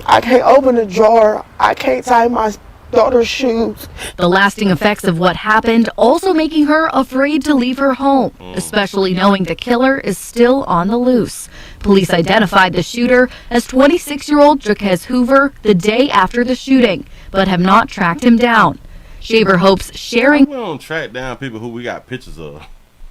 I can't open a drawer. I can't tie my daughter's shoes. The lasting effects of what happened also making her afraid to leave her home, especially knowing the killer is still on the loose. Police identified the shooter as 26-year-old Jaquez Hoover the day after the shooting, but have not tracked him down. Shaver hopes sharing. We don't track down people who we got pictures of.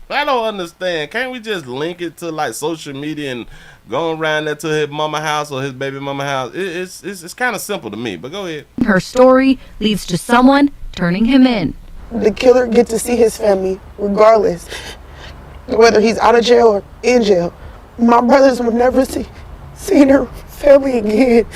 I don't understand. Can't we just link it to like social media and go around there to his mama house or his baby mama house? It's kind of simple to me, but go ahead. Her story leads to someone turning him in. The killer gets to see his family regardless, whether he's out of jail or in jail. My brothers will never see their family again.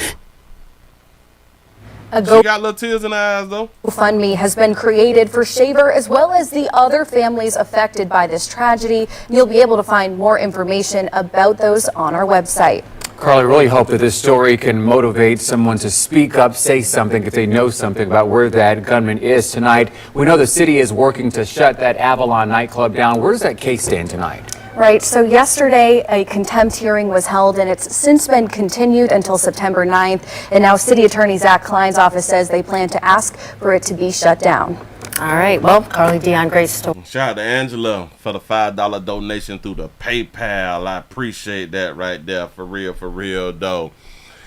She got little tears in her eyes, though. Fundme has been created for Shaver as well as the other families affected by this tragedy. You'll be able to find more information about those on our website. Carly, really hope that this story can motivate someone to speak up, say something if they know something about where that gunman is tonight. We know the city is working to shut that Avalon nightclub down. Where does that case stand tonight? Right, so yesterday a contempt hearing was held and it's since been continued until September 9th. And now City Attorney Zach Klein's office says they plan to ask for it to be shut down. All right, well, Carly Dion, great story. Shout out to Angela for the $5 donation through the PayPal. I appreciate that right there. For real, though.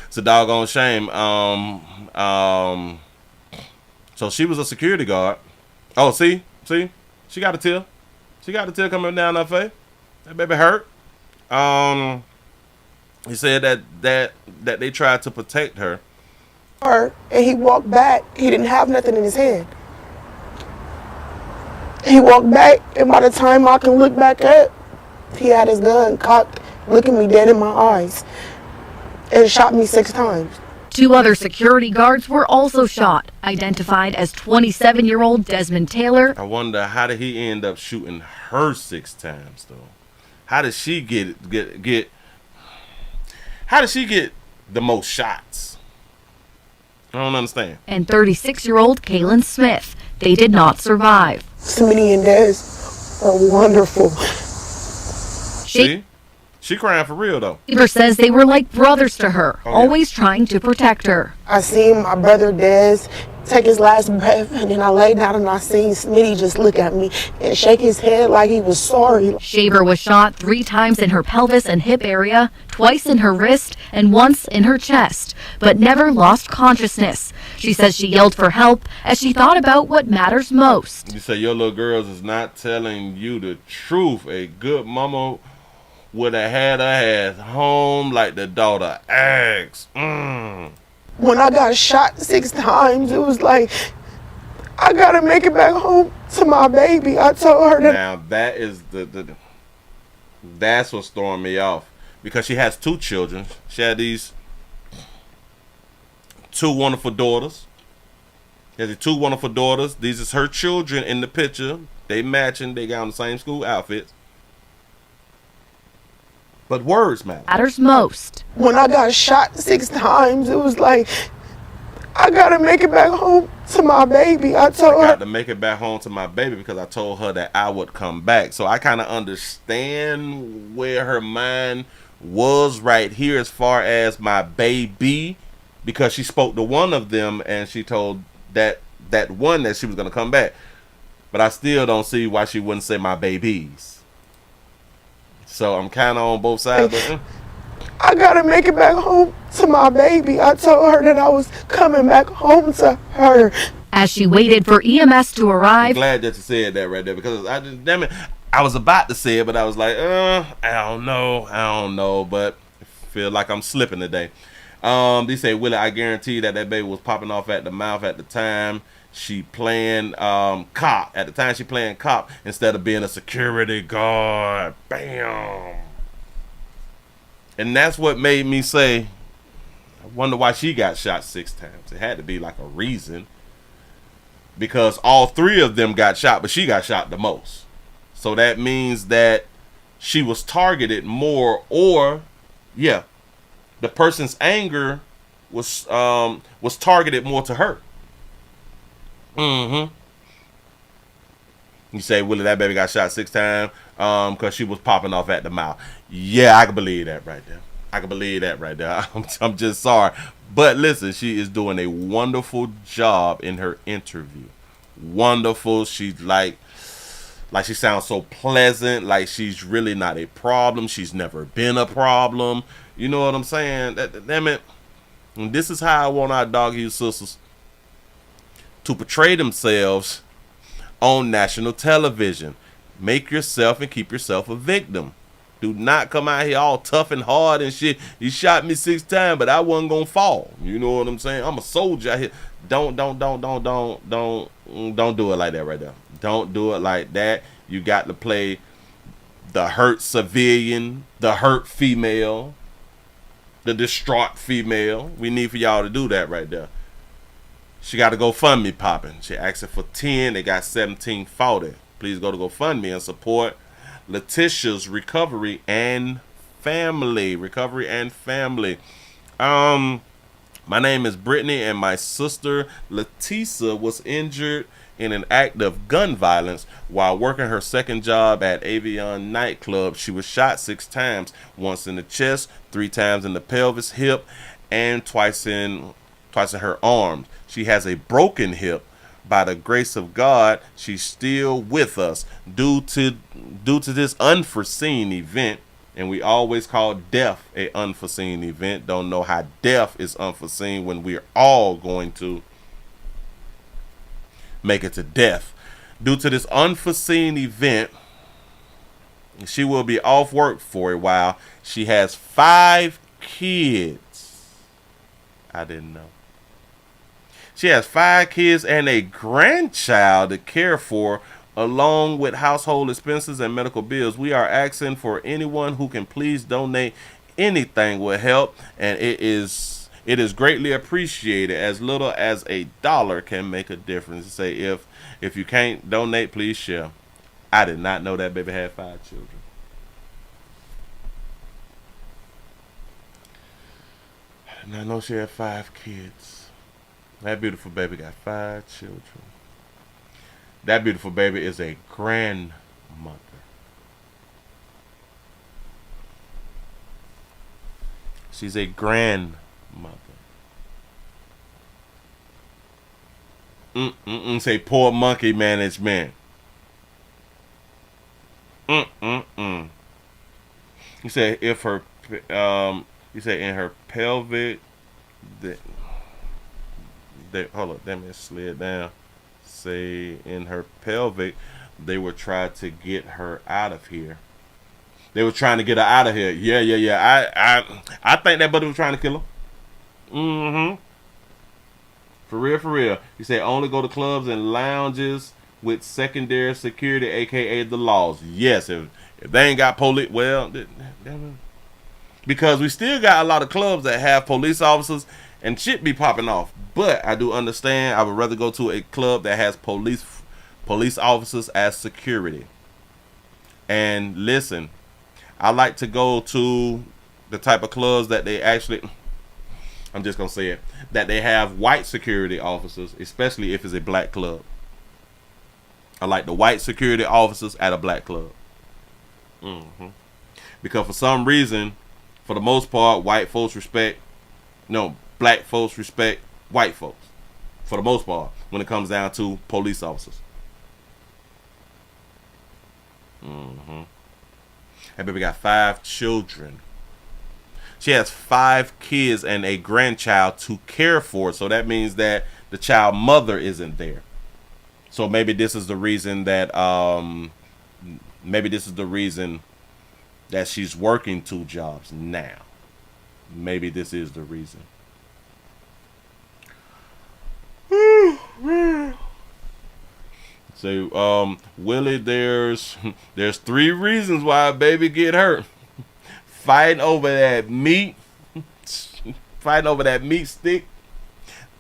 It's a doggone shame. So she was a security guard. Oh, see? She got a tear. She got a tear coming down her face. That baby hurt. He said that they tried to protect her. And he walked back. He didn't have nothing in his hand. He walked back, and by the time I can look back up, he had his gun cocked, looking me dead in my eyes, and shot me 6 times. 2 other security guards were also shot, identified as 27-year-old Desmond Taylor. I wonder, how did he end up shooting her 6 times, though? How did she get how did she get the most shots? I don't understand. And 36-year-old Kaylin Smith. They did not survive. Smitty and Des are wonderful. See? She crying for real, though. Shaver says they were like brothers to her, always trying to protect her. I seen my brother Des take his last breath, and then I laid down and I seen Smitty just look at me and shake his head like he was sorry. Shaver was shot 3 times in her pelvis and hip area, twice in her wrist, and once in her chest, but never lost consciousness. She says she yelled for help as she thought about what matters most. You say your little girls is not telling you the truth. A good mama would have had her ass home like the daughter asked. When I got shot 6 times, it was like, I gotta make it back home to my baby. I told her that. Now that is that's what's throwing me off, because she has 2 children. She had these 2 wonderful daughters. She has these 2 wonderful daughters. These is her children in the picture. They matching. They got on the same school outfits. But words matter. Matters most. When I got shot 6 times, it was like, I gotta make it back home to my baby. I told her. I got to make it back home to my baby because I told her that I would come back. So I kind of understand where her mind was right here as far as my baby, because she spoke to one of them and she told that one that she was going to come back. But I still don't see why she wouldn't say my babies. So I'm kind of on both sides. But, I gotta make it back home to my baby. I told her that I was coming back home to her. As she waited for EMS to arrive. I'm glad that you said that right there, because damn it, I was about to say it, but I was like, I don't know, but I feel like I'm slipping today. They say, Willie, I guarantee that baby was popping off at the mouth at the time she playing cop. At the time she playing cop instead of being a security guard. Bam. And that's what made me say, I wonder why she got shot 6 times. It had to be like a reason, because all 3 of them got shot, but she got shot the most. So that means that she was targeted more, or the person's anger was targeted more to her. You say, Willie, that baby got shot 6 times because she was popping off at the mouth. Yeah, I can believe that right there. I'm just sorry. But listen, she is doing a wonderful job in her interview. Wonderful. She's like she sounds so pleasant, like she's really not a problem. She's never been a problem. You know what I'm saying? Damn it. And this is how I want our dog heel sisters to portray themselves on national television. Make yourself and keep yourself a victim. Do not come out here all tough and hard and shit. You shot me 6 times, but I wasn't gonna fall. You know what I'm saying? I'm a soldier out here. Don't do it like that right there. Don't do it like that. You got to play the hurt civilian, the hurt female, the distraught female. We need for y'all to do that right there. She got to GoFundMe popping. She asked for 10. They got 1740. Please go to GoFundMe and support Letitia's recovery and family. My name is Brittany, and my sister Leticia was injured in an act of gun violence while working her second job at Avion nightclub. She was shot 6 times, once in the chest, 3 times in the pelvis, hip, and twice in her arms. She has a broken hip. By the grace of God, she's still with us due to this unforeseen event. And we always call death an unforeseen event. Don't know how death is unforeseen when we're all going to make it to death. Due to this unforeseen event, she will be off work for a while. She has 5 kids. I didn't know. She has 5 kids and a grandchild to care for, along with household expenses and medical bills. We are asking for anyone who can please donate. Anything will help, and it is greatly appreciated. As little as $1 can make a difference. Say if you can't donate, please share. I did not know that baby had 5 children. And I know she had 5 kids. That beautiful baby got 5 children. That beautiful baby is a grandmother. She's a grandmother. Say poor monkey management. You say if her you say in her pelvic hold up, damn it, slid down. Say in her pelvic, they were trying to get her out of here. They were trying to get her out of here. Yeah. I think that buddy was trying to kill her. For real, for real. He said only go to clubs and lounges with secondary security, aka the laws. Yes, if they ain't got police, well, because we still got a lot of clubs that have police officers and shit be popping off. But I do understand. I would rather go to a club that has police officers as security. And listen, I like to go to the type of clubs that they actually, I'm just gonna say it, that they have white security officers, especially if it's a black club. I like the white security officers at a black club. Because for some reason, for the most part, black folks respect white folks. For the most part, when it comes down to police officers. That baby got 5 children. She has 5 kids and a grandchild to care for. So that means that the child mother isn't there. So maybe this is the reason that she's working 2 jobs now. Maybe this is the reason. So Willie, there's 3 reasons why a baby get hurt. Fighting over that meat stick.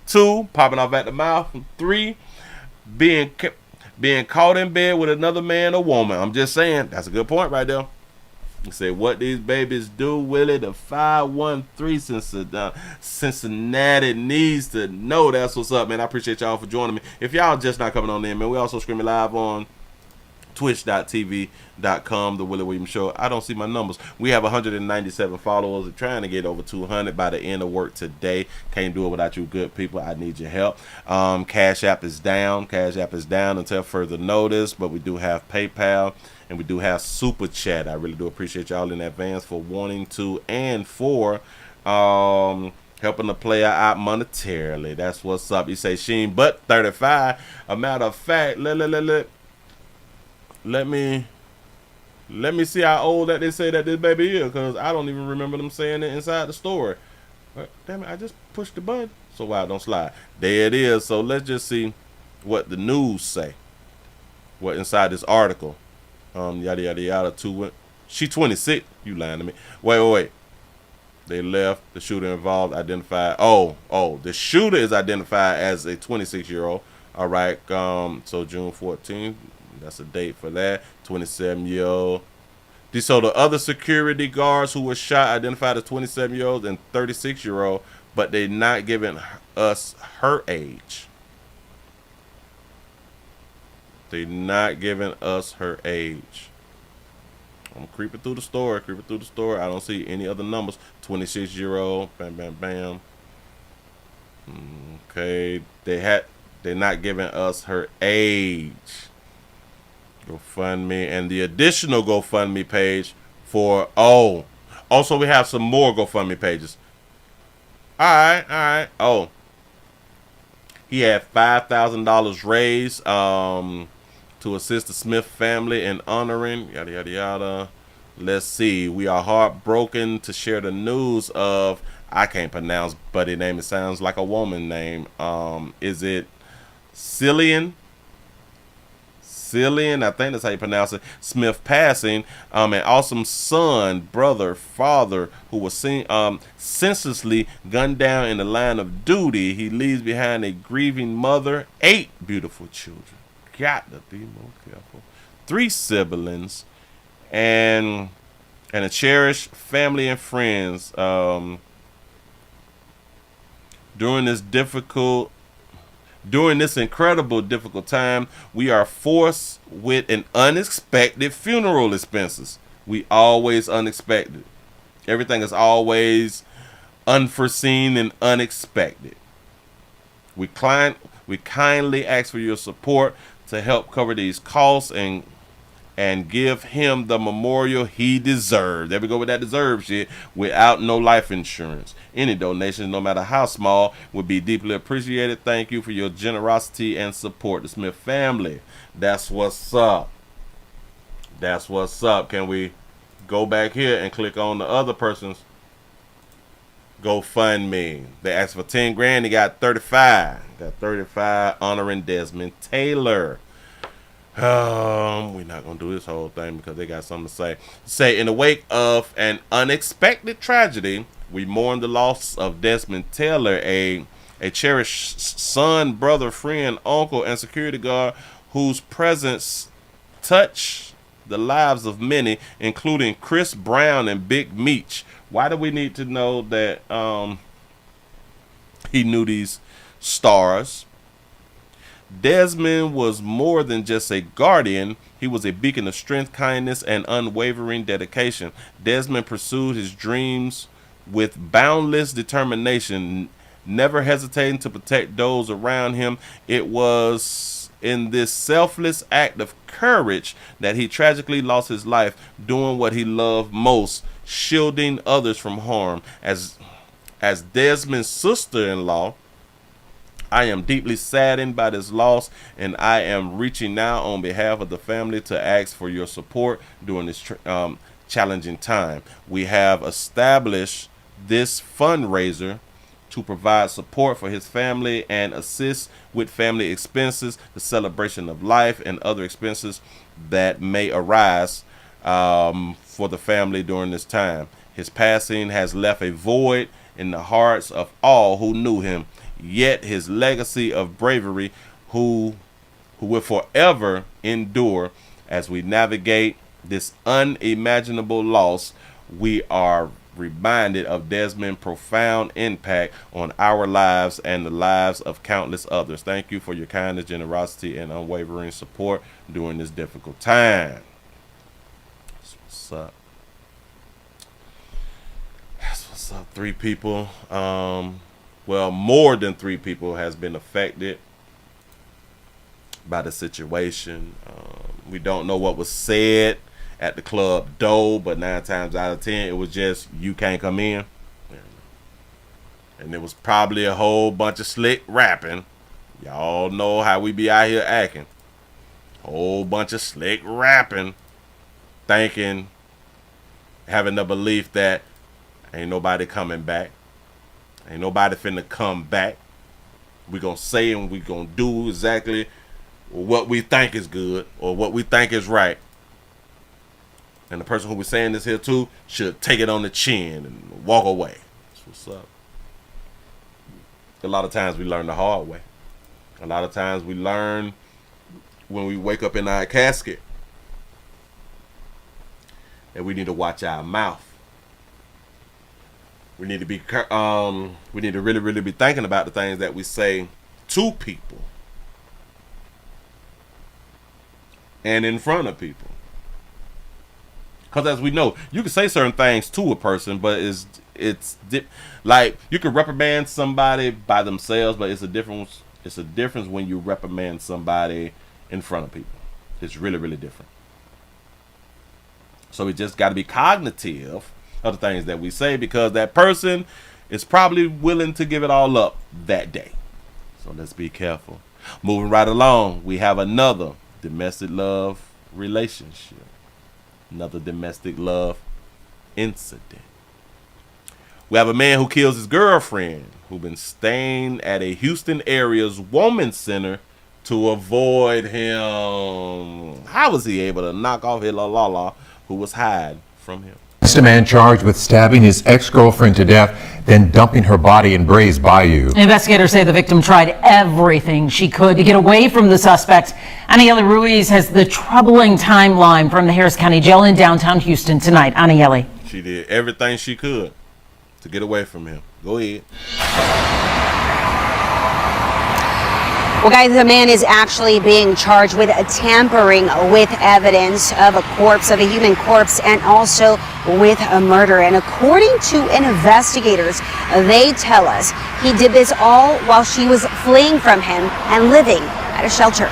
2, popping off at the mouth. 3, being caught in bed with another man or woman. I'm just saying, that's a good point right there. You say what these babies do, Willie. The 513 Cincinnati needs to know. That's what's up, man. I appreciate y'all for joining me. If y'all just not coming on in, man, we also streaming live on twitch.tv.com, The Willie Williams Show. I don't see my numbers. We have 197 followers. We're trying to get over 200 by the end of work today. Can't do it without you good people. I need your help. Cash App is down. Until further notice, but we do have PayPal and we do have Super Chat. I really do appreciate y'all in advance for wanting to and for helping the player out monetarily. That's what's up. You say Sheen, but 35. A matter of fact, let me see how old that they say that this baby is, because I don't even remember them saying it inside the story. But damn it, I just pushed the button. So wow, don't slide. There it is. So let's just see what the news say. What inside this article. Yada yada yada. She 26. You lying to me. Wait. They left. The shooter involved identified. Oh, the shooter is identified as a 26-year-old. All right. So June 14th. That's a date for that. 27-year-old. So the other security guards who were shot identified as 27-year-olds and 36-year-old, but they're not giving us her age. They're not giving us her age. I'm creeping through the store. I don't see any other numbers. 26-year-old. Bam, bam, bam. Okay. They're not giving us her age. GoFundMe and the additional GoFundMe page for also we have some more GoFundMe pages. All right. He had $5,000 raised to assist the Smith family in honoring yada yada yada. Let's see. We are heartbroken to share the news of, I can't pronounce buddy name. It sounds like a woman name. Is it Cillian? I think that's how you pronounce it. Smith passing, an awesome son, brother, father who was seen senselessly gunned down in the line of duty. He leaves behind a grieving mother, 8 beautiful children. Got to be more careful. 3 siblings, and a cherished family and friends. During this incredible, difficult time, we are forced with an unexpected funeral expenses. We always unexpected. Everything is always unforeseen and unexpected. We kindly ask for your support to help cover these costs and give him the memorial he deserves. There we go with that deserve shit. Without no life insurance. Any donations, no matter how small, would be deeply appreciated. Thank you for your generosity and support. The Smith family. That's what's up. Can we go back here and click on the other person's GoFundMe. They asked for 10 grand. He got 35. Got 35 honoring Desmond Taylor. We're not gonna do this whole thing because they got something to say. In the wake of an unexpected tragedy, we mourn the loss of Desmond Taylor, a cherished son, brother, friend, uncle, and security guard whose presence touched the lives of many, including Chris Brown and Big Meech. Why do we need to know that he knew these stars? Desmond was more than just a guardian. He was a beacon of strength, kindness, and unwavering dedication. Desmond pursued his dreams with boundless determination, never hesitating to protect those around him. It was in this selfless act of courage that he tragically lost his life doing what he loved most, shielding others from harm. As Desmond's sister-in-law, I am deeply saddened by this loss, and I am reaching now on behalf of the family to ask for your support during this challenging time. We have established this fundraiser to provide support for his family and assist with family expenses, the celebration of life, and other expenses that may arise for the family during this time. His passing has left a void in the hearts of all who knew him. Yet his legacy of bravery who will forever endure. As we navigate this unimaginable loss, we are reminded of Desmond's profound impact on our lives and the lives of countless others. Thank you for your kindness, generosity, and unwavering support during this difficult time. That's what's up. That's what's up. 3 people. Well, more than 3 people has been affected by the situation. We don't know what was said at the club door, but 9 times out of 10, it was just, you can't come in. And it was probably a whole bunch of slick rapping. Y'all know how we be out here acting. Whole bunch of slick rapping, thinking, having the belief that ain't nobody coming back. Ain't nobody finna come back. We gonna say and we gonna do exactly what we think is good or what we think is right. And the person who we're saying this here to should take it on the chin and walk away. That's what's up. A lot of times we learn the hard way. A lot of times we learn when we wake up in our casket that we need to watch our mouth. We need to be we need to really be thinking about the things that we say to people and in front of people. Because as we know, you can say certain things to a person, but it's like you can reprimand somebody by themselves, but it's a difference. It's a difference when you reprimand somebody in front of people. It's really different. So we just got to be cognitive of the things that we say, because that person is probably willing to give it all up that day. So let's be careful. Moving right along, we have another domestic love relationship. Another domestic love incident. We have a man who kills his girlfriend, who been staying at a Houston area's women's center to avoid him. How was he able to knock off his la who was hiding from him? A man charged with stabbing his ex-girlfriend to death, then dumping her body in Bray's Bayou. Investigators say the victim tried everything she could to get away from the suspect. Anieli Ruiz has the troubling timeline from the Harris County Jail in downtown Houston tonight. Anieli. She did everything she could to get away from him. Go ahead. Well, guys, the man is actually being charged with tampering with evidence of a human corpse, and also with a murder. And according to investigators, they tell us he did this all while she was fleeing from him and living at a shelter.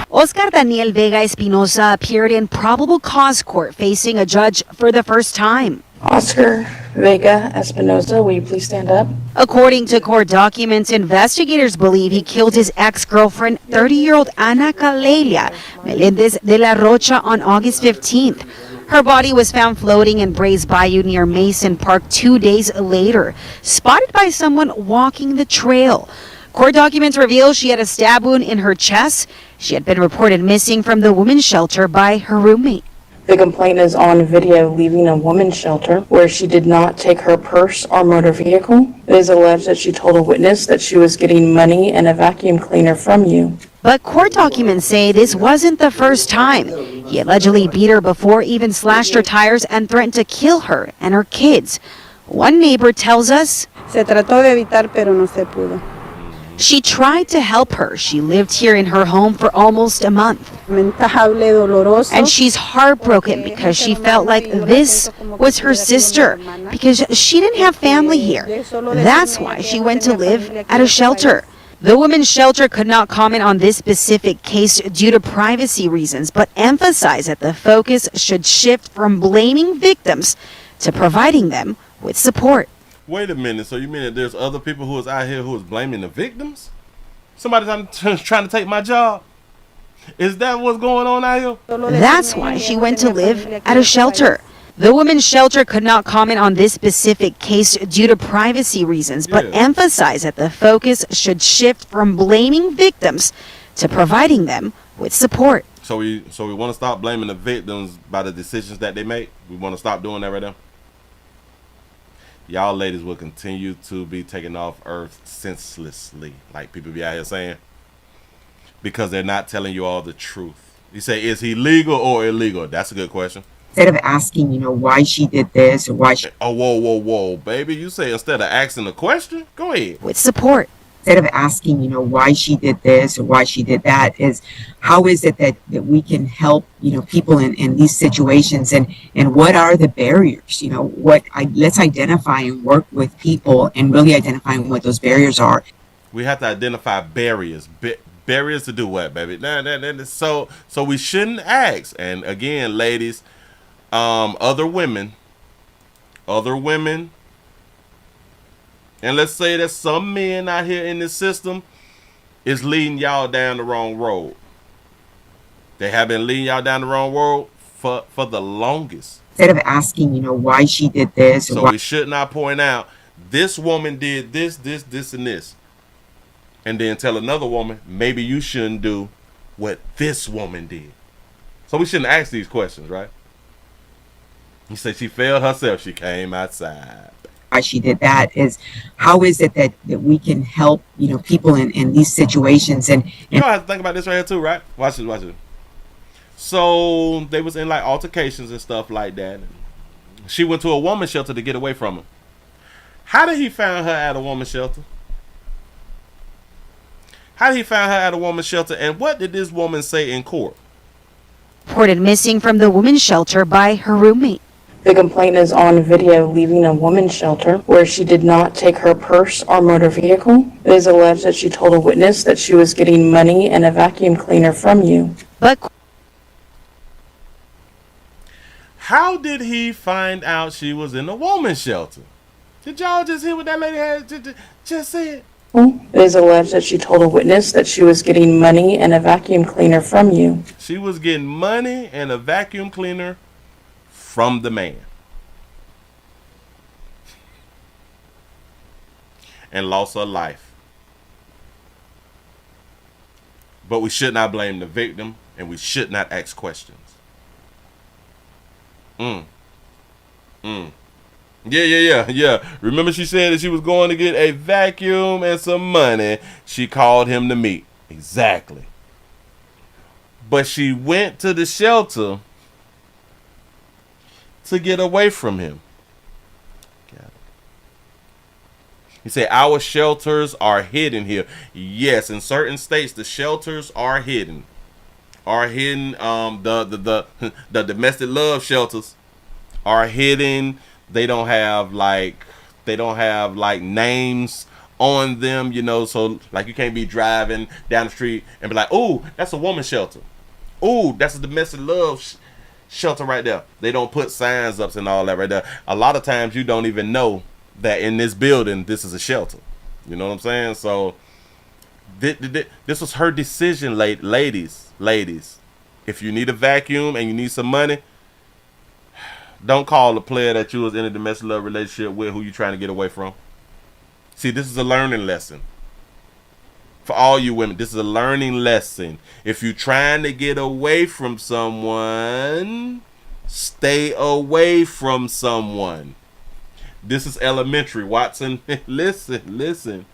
Oscar Daniel Vega Espinosa appeared in probable cause court facing a judge for the first time. Oscar Vega Espinosa, will you please stand up? According to court documents, investigators believe he killed his ex-girlfriend, 30-year-old Ana Calelia Melendez de la Rocha, on August 15th. Her body was found floating in Bray's Bayou near Mason Park 2 days later, spotted by someone walking the trail. Court documents reveal she had a stab wound in her chest. She had been reported missing from the women's shelter by her roommate. The complaint is on video leaving a women's shelter where she did not take her purse or motor vehicle. It is alleged that she told a witness that she was getting money and a vacuum cleaner from you. But court documents say this wasn't the first time. He allegedly beat her before, even slashed her tires and threatened to kill her and her kids. One neighbor tells us, Se trató de evitar, pero no se pudo. She tried to help her. She lived here in her home for almost a month. And she's heartbroken because she felt like this was her sister, because she didn't have family here. That's why she went to live at a shelter. The women's shelter could not comment on this specific case due to privacy reasons, but emphasized that the focus should shift from blaming victims to providing them with support. Wait a minute, so you mean that there's other people who is out here who is blaming the victims? Somebody's trying to take my job? Is that what's going on out here? That's why she went to live at a shelter. The women's shelter could not comment on this specific case due to privacy reasons, but emphasized that the focus should shift from blaming victims to providing them with support. So we want to stop blaming the victims by the decisions that they make? We want to stop doing that right now? Y'all ladies will continue to be taken off earth senselessly, like people be out here saying, because they're not telling you all the truth. You say, is he legal or illegal? That's a good question. Instead of asking, why she did this or why she... Oh, whoa, baby. You say instead of asking the question? Go ahead. With support. Instead of asking, why she did this or why she did that, is how is it that we can help, people in these situations, and what are the barriers? Let's identify and work with people and really identifying what those barriers are. We have to identify barriers. Barriers to do what, baby? So we shouldn't ask. And again, ladies, other women, and let's say that some men out here in this system is leading y'all down the wrong road. They have been leading y'all down the wrong road for the longest. Instead of asking, why she did this. So we should not point out, this woman did this, and this. And then tell another woman, maybe you shouldn't do what this woman did. So we shouldn't ask these questions, right? You say she failed herself. She came outside. Why she did that, is how is it that we can help, people in these situations. And you have to think about this right here too, right? Watch this. So they was in like altercations and stuff like that. She went to a woman's shelter to get away from him. How did he find her at a woman's shelter? And what did this woman say in court? Reported missing from the women's shelter by her roommate. The complaint is on video leaving a women's shelter where she did not take her purse or motor vehicle. It is alleged that she told a witness that she was getting money and a vacuum cleaner from you. But how did he find out she was in a woman's shelter? Did y'all just hear what that lady had just said? It is alleged that she told a witness that she was getting money and a vacuum cleaner from you. She was getting money and a vacuum cleaner from the man. And lost her life. But we should not blame the victim, and we should not ask questions. Yeah. Remember she said that she was going to get a vacuum and some money. She called him to meet. Exactly. But she went to the shelter to get away from him. He said, our shelters are hidden here. Yes, in certain states, the shelters are hidden. The domestic love shelters are hidden. They don't have like names on them, so like you can't be driving down the street and be like, oh, that's a woman's shelter. Oh, that's a domestic love shelter right there. They don't put signs up and all that right there. A lot of times you don't even know that in this building this is a shelter. You know what I'm saying? So this was her decision, ladies. If you need a vacuum and you need some money, Don't call the player that you was in a domestic love relationship with who you trying to get away from. See, this is a learning lesson. For all you women, this is a learning lesson. If you're trying to get away from someone, stay away from someone. This is elementary, Watson. Listen.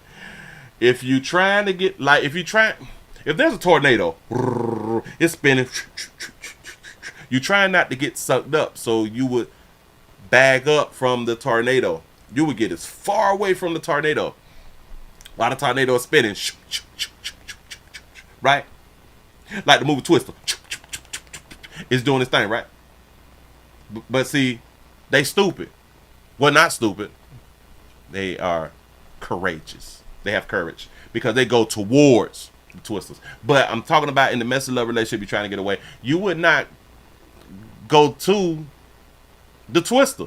If you trying to get, like, if there's a tornado, it's spinning. You trying not to get sucked up, so you would bag up from the tornado. You would get as far away from the tornado while the tornado is spinning. Right? Like the movie Twister. It's doing its thing, right? But see, they stupid. Well, not stupid. They are courageous. They have courage because they go towards the twisters. But I'm talking about in the messy love relationship you're trying to get away. You would not go to the twister.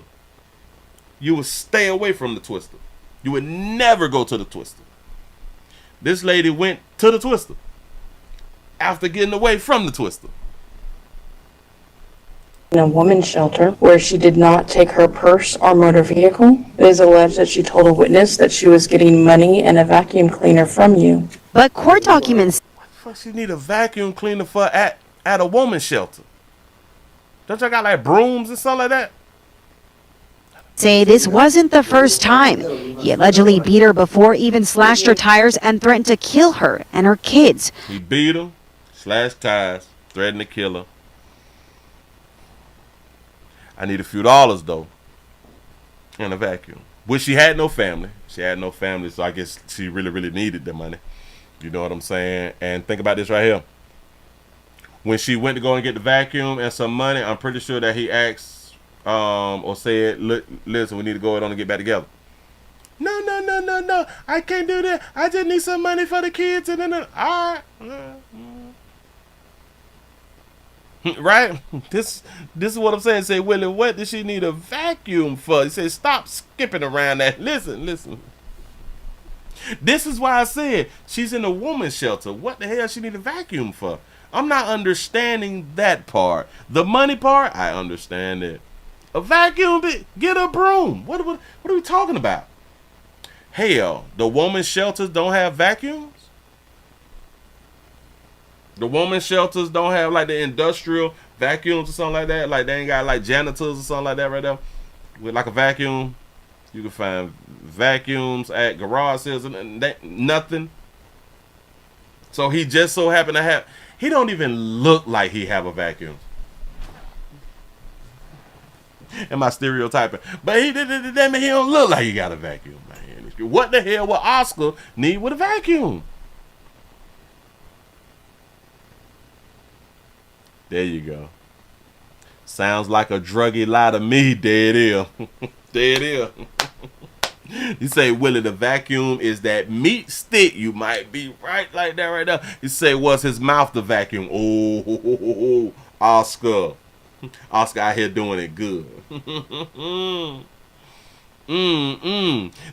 You would stay away from the twister. You would never go to the twister. This lady went to the twister after getting away from the twister. In a woman's shelter where she did not take her purse or motor vehicle. It is alleged that she told a witness that she was getting money and a vacuum cleaner from you. But court documents. What the fuck she need a vacuum cleaner for at a woman's shelter? Don't y'all got like brooms and stuff like that? Say this wasn't the first time. He allegedly beat her before, even slashed her tires and threatened to kill her and her kids. He beat her, slashed tires, threatened to kill her. I need a few dollars though, and a vacuum. Which she had no family. She had no family, so I guess she really needed the money. You know what I'm saying? And think about this right here. When she went to go and get the vacuum and some money, I'm pretty sure that he asked or said, "Look, listen, we need to go on and get back together." No, I can't do that. I just need some money for the kids. And then, all right. Right? This is what I'm saying. Say, Willie, what does she need a vacuum for? He said, stop skipping around that. Listen. This is why I said she's in a woman's shelter. What the hell she need a vacuum for? I'm not understanding that part. The money part, I understand it. A vacuum, get a broom. What are we talking about? Hell, the woman's shelters don't have vacuums? The women's shelters don't have like the industrial vacuums or something like that. Like they ain't got like janitors or something like that right there. With like a vacuum. You can find vacuums at garage sales and nothing. So he just so happened to have, he don't even look like he have a vacuum. Am I stereotyping? But he don't look like he got a vacuum, man. What the hell would Oscar need with a vacuum? There you go. Sounds like a druggy lie to me. There it is. There it is. You say, Willie, the vacuum is that meat stick. You might be right like that right now. You say, was his mouth the vacuum? Oh, Oscar. Oscar out here doing it good.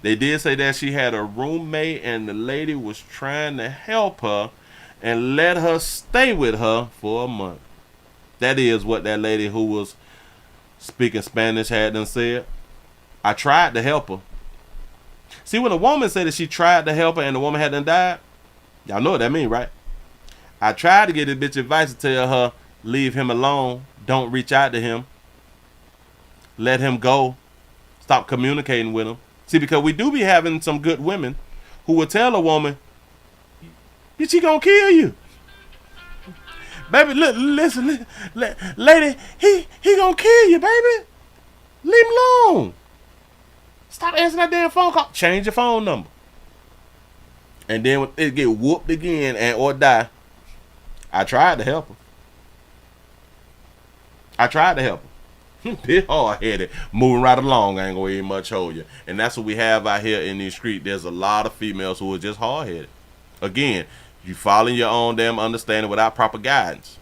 They did say that she had a roommate and the lady was trying to help her and let her stay with her for a month. That is what that lady who was speaking Spanish had done said. I tried to help her. See, when a woman said that she tried to help her and the woman had done died, y'all know what that mean, right? I tried to get this bitch advice to tell her, leave him alone. Don't reach out to him. Let him go. Stop communicating with him. See, because we do be having some good women who will tell a woman, bitch, he gonna kill you. Baby, look, listen, lady, he gonna kill you, baby. Leave him alone. Stop answering that damn phone call. Change your phone number. And then when it get whooped again and or die, I tried to help her. Bit hard-headed, moving right along. I ain't gonna even much hold you. And that's what we have out here in these streets. There's a lot of females who are just hard-headed. Again, you following your own damn understanding without proper guidance.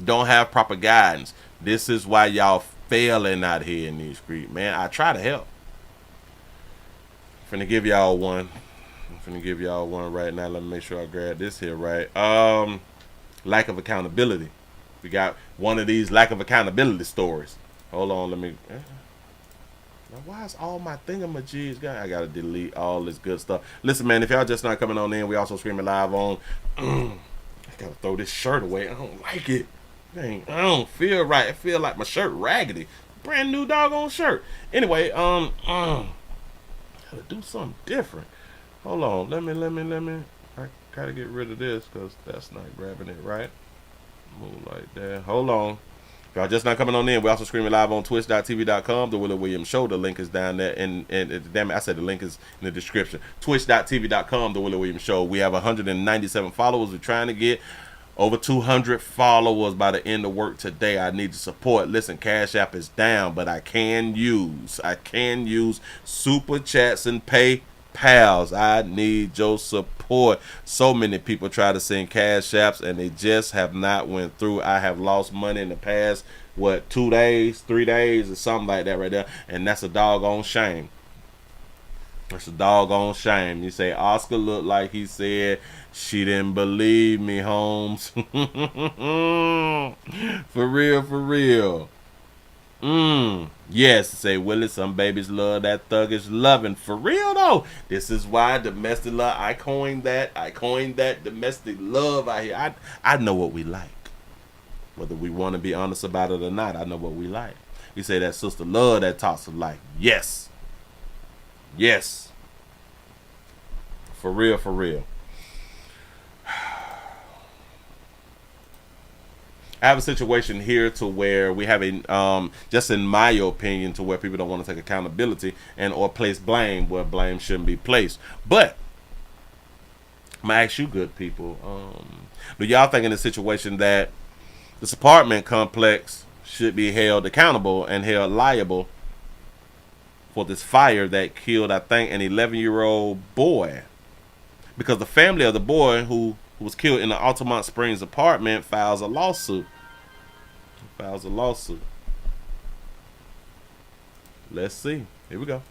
Don't have proper guidance. This is why y'all failing out here in these streets, man. I try to help. I'm finna give y'all one right now. Let me make sure I grab this here right. Lack of accountability. We got one of these lack of accountability stories. Hold on, let me. Now, why is all my thingamajigs got? I gotta delete all this good stuff. Listen, man, if y'all just not coming on in, we also streaming live on. I gotta throw this shirt away. I don't like it. Dang, I don't feel right. I feel like my shirt raggedy. Brand new doggone shirt. Anyway, gotta do something different. Hold on, let me. I gotta get rid of this because that's not grabbing it right. Move like that. Hold on. If y'all just not coming on in, we also streaming live on twitch.tv.com, The Willie Williams Show. The link is down there. And damn it, I said the link is in the description. Twitch.tv.com, The Willie Williams Show. We have 197 followers. We're trying to get over 200 followers by the end of work today. I need your support. Listen, Cash App is down, but I can use super chats and PayPals. I need your support. So many people try to send Cash Apps and they just have not went through. I have lost money in the past, 2 days, 3 days, or something like that right there, and that's a doggone shame. That's a doggone shame. You say Oscar looked like he said she didn't believe me, Holmes. For real. Yes, say Willie, some babies love that thuggish loving. For real though. This is why domestic love, I coined that domestic love out here. I know what we like. Whether we want to be honest about it or not, I know what we like. You say that sister love that toxic life. Yes. For real. I have a situation here to where we have a, just in my opinion, to where people don't want to take accountability and or place blame where blame shouldn't be placed. But I'm gonna ask you, good people, do y'all think in a situation that this apartment complex should be held accountable and held liable for this fire that killed, I think, an 11-year-old boy? Because the family of the boy who was killed in the Altamont Springs apartment files a lawsuit. Let's see. Here we go.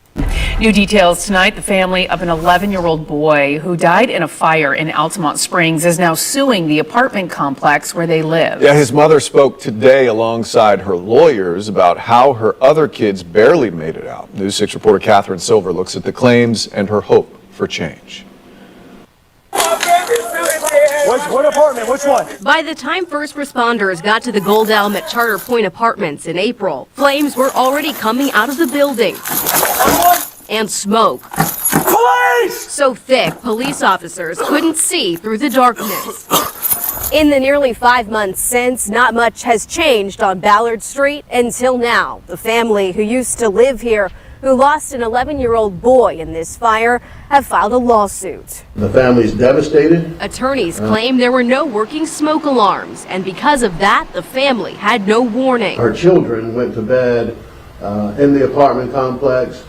New details tonight. The family of an 11-year-old boy who died in a fire in Altamont Springs is now suing the apartment complex where they live. Yeah, his mother spoke today alongside her lawyers about how her other kids barely made it out. News 6 reporter Catherine Silver looks at the claims and her hope for change. What apartment? Which one? By the time first responders got to the Gold Elm at Charter Point Apartments in April, flames were already coming out of the building. And smoke. Police! So thick, police officers couldn't see through the darkness. In the nearly 5 months since, not much has changed on Ballard Street until now. The family who used to live here, who lost an 11-year-old boy in this fire, have filed a lawsuit. The family's devastated. Attorneys claim there were no working smoke alarms, and because of that, the family had no warning. Her children went to bed in the apartment complex.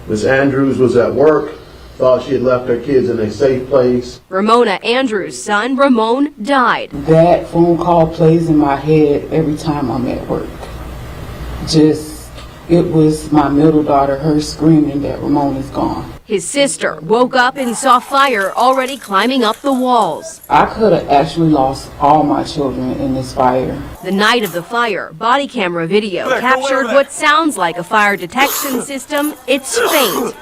Miss Andrews was at work, thought she had left her kids in a safe place. Ramona Andrews' son, Ramon, died. That phone call plays in my head every time I'm at work. It was my middle daughter, her screaming that Ramon is gone. His sister woke up and saw fire already climbing up the walls. I could have actually lost all my children in this fire. The night of the fire, body camera video captured what sounds like a fire detection system. It's faint.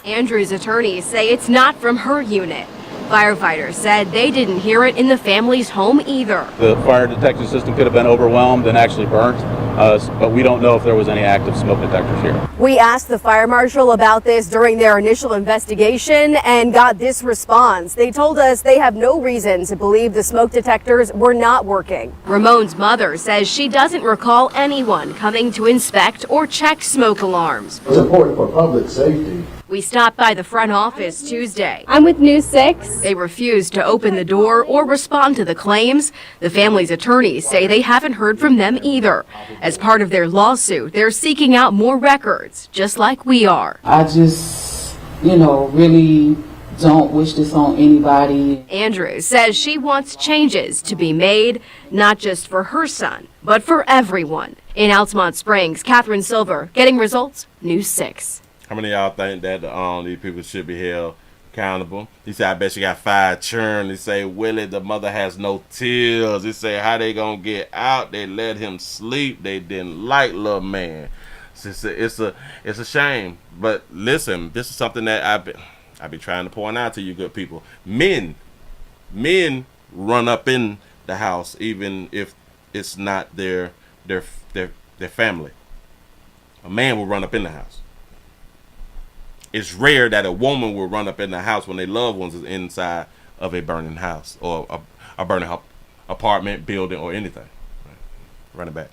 Andrew's attorneys say it's not from her unit. Firefighters said they didn't hear it in the family's home either. The fire detection system could have been overwhelmed and actually burnt, but we don't know if there was any active smoke detectors here. We asked the fire marshal about this during their initial investigation and got this response. They told us they have no reason to believe the smoke detectors were not working. Ramon's mother says she doesn't recall anyone coming to inspect or check smoke alarms. It's important for public safety. We stopped by the front office Tuesday. I'm with News 6. They refused to open the door or respond to the claims. The family's attorneys say they haven't heard from them either. As part of their lawsuit, they're seeking out more records, just like we are. I just, really don't wish this on anybody. Andrews says she wants changes to be made, not just for her son, but for everyone. In Altamont Springs, Catherine Silver, Getting Results, News 6. How many of y'all think that these people should be held accountable. He said, I bet she got 5 children. He say, Willie, the mother has no tears. He say, how they gonna get out? They let him sleep. They didn't like little man. It's a shame. But listen, this is something that I be trying to point out to you good people. Men run up in the house even if it's not their family. A man will run up in the house. It's rare that a woman will run up in the house when their loved ones is inside of a burning house or a burning apartment, building, or anything. Run it back.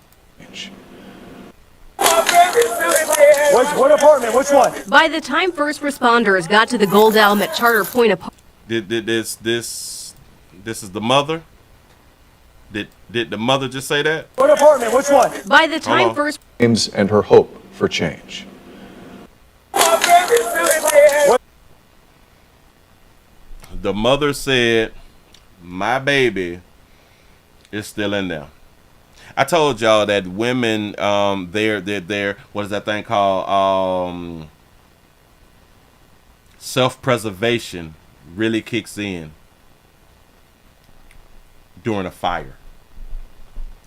What apartment? Which one? By the time first responders got to the Gold Elm at Charter Point apartment, This is the mother? Did the mother just say that? What apartment? Which one? by the time first Claims and her hope for change. The mother said, my baby is still in there. I told y'all that women, they're what is that thing called? Self-preservation really kicks in during a fire.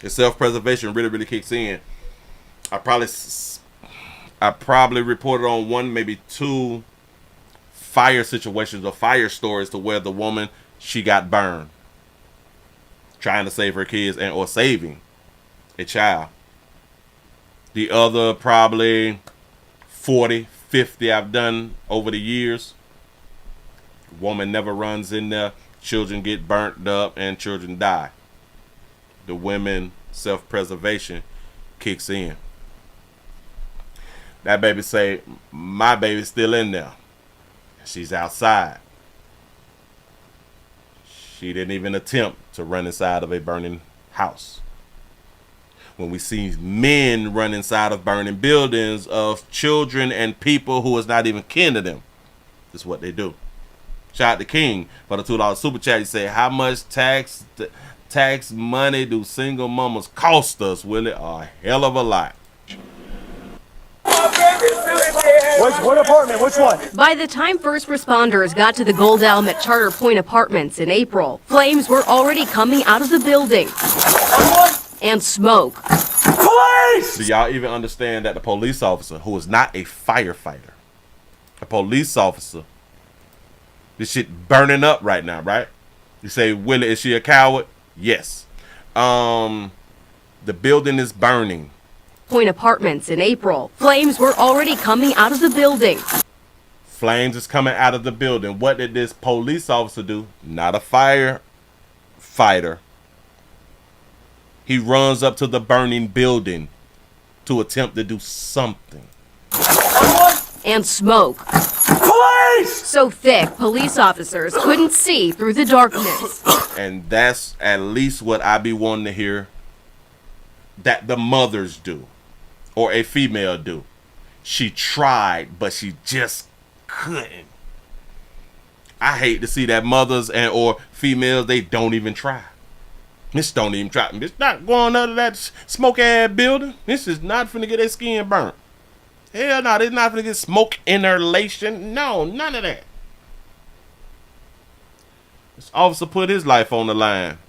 The self-preservation really kicks in. I probably reported on 1, maybe 2 fire situations or fire stories to where the woman, she got burned trying to save her kids or saving a child. The other probably 40, 50 I've done over the years. Woman never runs in there. Children get burnt up and children die. The women self-preservation kicks in. That baby say, my baby's still in there. She's outside. She didn't even attempt to run inside of a burning house. When we see men run inside of burning buildings of children and people who is not even kin to them, this is what they do. Shout out to King for the $2 super chat. He said, how much tax money do single mamas cost us, Willie? A hell of a lot. What apartment? Which one? By the time first responders got to the Gold Elm at Charter Point Apartments in April, flames were already coming out of the building. And smoke. Police! Do y'all even understand that the police officer, who is not a firefighter, a police officer, this shit burning up right now, right? You say, Willie, is she a coward? Yes. The building is burning. Point Apartments in April, flames were already coming out of the building. Flames is coming out of the building. What did this police officer do? Not a firefighter. He runs up to the burning building to attempt to do something. And smoke. Police! So thick, police officers couldn't see through the darkness. And that's at least what I be wanting to hear that the mothers do. Or a female do. She tried, but she just couldn't. I hate to see that mothers and or females, they don't even try. This don't even try. This not going under that smoke ass building. This is not finna get their skin burnt. Hell no, this not finna get smoke inhalation. No, none of that. This officer put his life on the line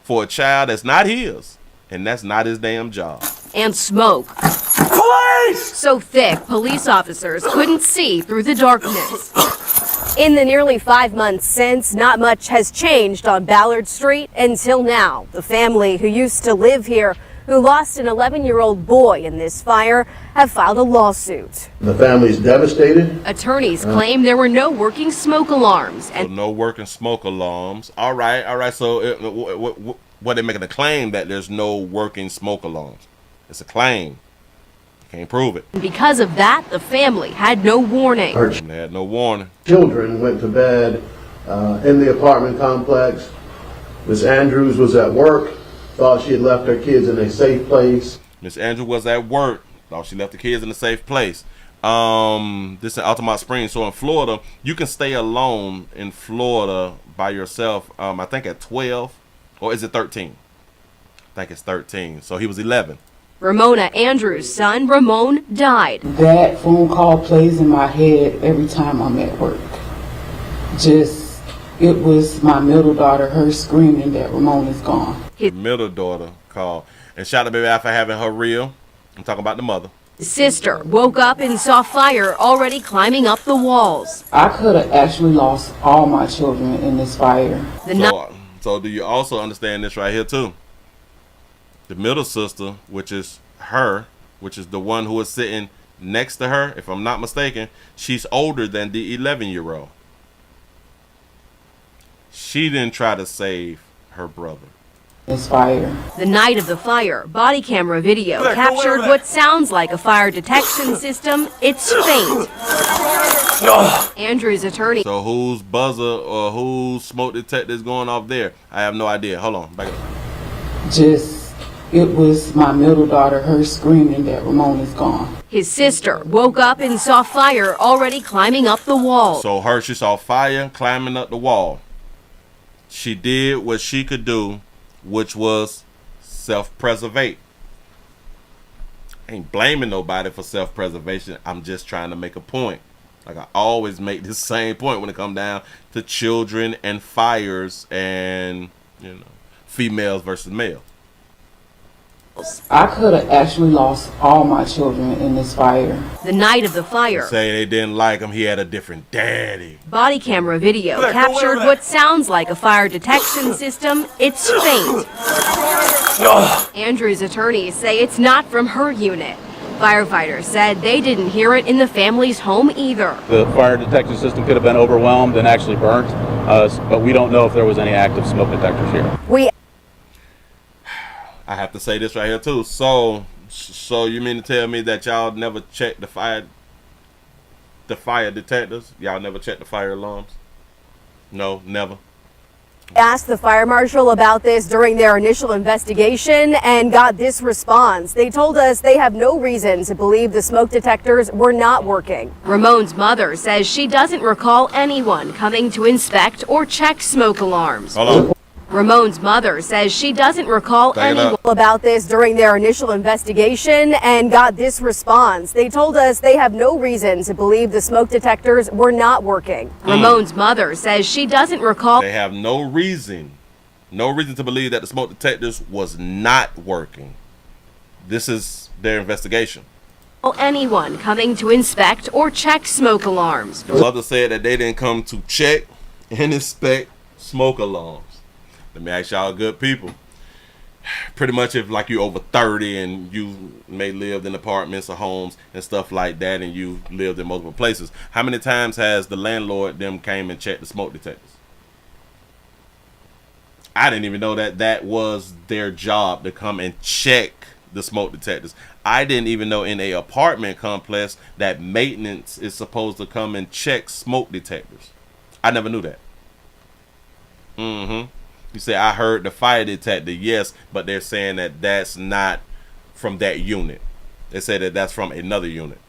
for a child that's not his, and that's not his damn job. And smoke. Police! So thick, police officers couldn't see through the darkness. In the nearly 5 months since, not much has changed on Ballard Street until now. The family who used to live here, who lost an 11-year-old boy in this fire, have filed a lawsuit. The family's devastated. Attorneys claim there were no working smoke alarms. So no working smoke alarms. All right. So what they're making a claim that there's no working smoke alarms. It's a claim. Can't prove it. Because of that, the family had no warning. They had no warning. Children went to bed in the apartment complex. Miss Andrews was at work, thought she had left her kids in a safe place. Miss Andrews was at work, thought she left the kids in a safe place. This in Altamont Springs. So in Florida, you can stay alone in Florida by yourself, I think at 12, or is it 13? I think it's 13. So he was 11. Ramona Andrews' son, Ramon, died. That phone call plays in my head every time I'm at work. Just, it was my middle daughter, her screaming that Ramon is gone. His middle daughter called. And shout out to baby out for having her real. I'm talking about the mother. His sister woke up and saw fire already climbing up the walls. I could have actually lost all my children in this fire. So do you also understand this right here too? The middle sister, which is her, which is the one who is sitting next to her, if I'm not mistaken, she's older than the 11-year-old. She didn't try to save her brother. This fire. The night of the fire, body camera video captured what sounds like a fire detection system. It's faint. Andrew's attorney. So whose buzzer or whose smoke detector is going off there? I have no idea. Hold on. Back up. Just, it was my middle daughter, her screaming that Ramon is gone. His sister woke up and saw fire already climbing up the wall. So she saw fire climbing up the wall. She did what she could do, which was self-preservate. Ain't blaming nobody for self-preservation. I'm just trying to make a point. Like I always make this same point when it comes down to children and fires and, females versus males. I could have actually lost all my children in this fire. The night of the fire. Say they didn't like him. He had a different daddy. Body camera video captured what sounds like a fire detection system. It's faint. Andrew's attorneys say it's not from her unit. Firefighters said they didn't hear it in the family's home either. The fire detection system could have been overwhelmed and actually burnt, but we don't know if there was any active smoke detectors here. I have to say this right here too. So you mean to tell me that y'all never checked the fire detectors? Y'all never checked the fire alarms? No, never. Asked the fire marshal about this during their initial investigation and got this response. They told us they have no reason to believe the smoke detectors were not working. Ramon's mother says she doesn't recall anyone coming to inspect or check smoke alarms. Hold on. Ramon's mother says she doesn't recall anyone about this during their initial investigation and got this response. They told us they have no reason to believe the smoke detectors were not working. Ramon's mother says she doesn't recall. They have no reason to believe that the smoke detectors was not working. This is their investigation. Anyone coming to inspect or check smoke alarms. The mother said that they didn't come to check and inspect smoke alarms. Let me ask y'all good people. Pretty much if like you over 30 and you may lived in apartments or homes and stuff like that and you lived in multiple places, how many times has the landlord them came and checked the smoke detectors? I didn't even know that was their job to come and check the smoke detectors. I didn't even know in a apartment complex that maintenance is supposed to come and check smoke detectors. I never knew that. You say, I heard the fire detector, yes, but they're saying that that's not from that unit. They say that that's from another unit.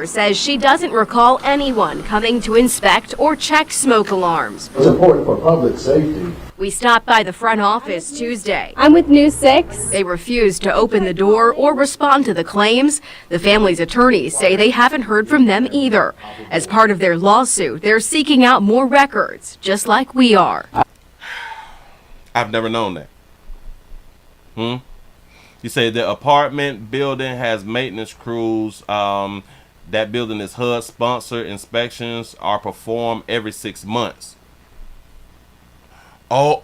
Says she doesn't recall anyone coming to inspect or check smoke alarms. It's important for public safety. We stopped by the front office Tuesday. I'm with News 6. They refused to open the door or respond to the claims. The family's attorneys say they haven't heard from them either. As part of their lawsuit, they're seeking out more records, just like we are. I've never known that. You say the apartment building has maintenance crews. That building is HUD sponsored. Inspections are performed every 6 months. Oh,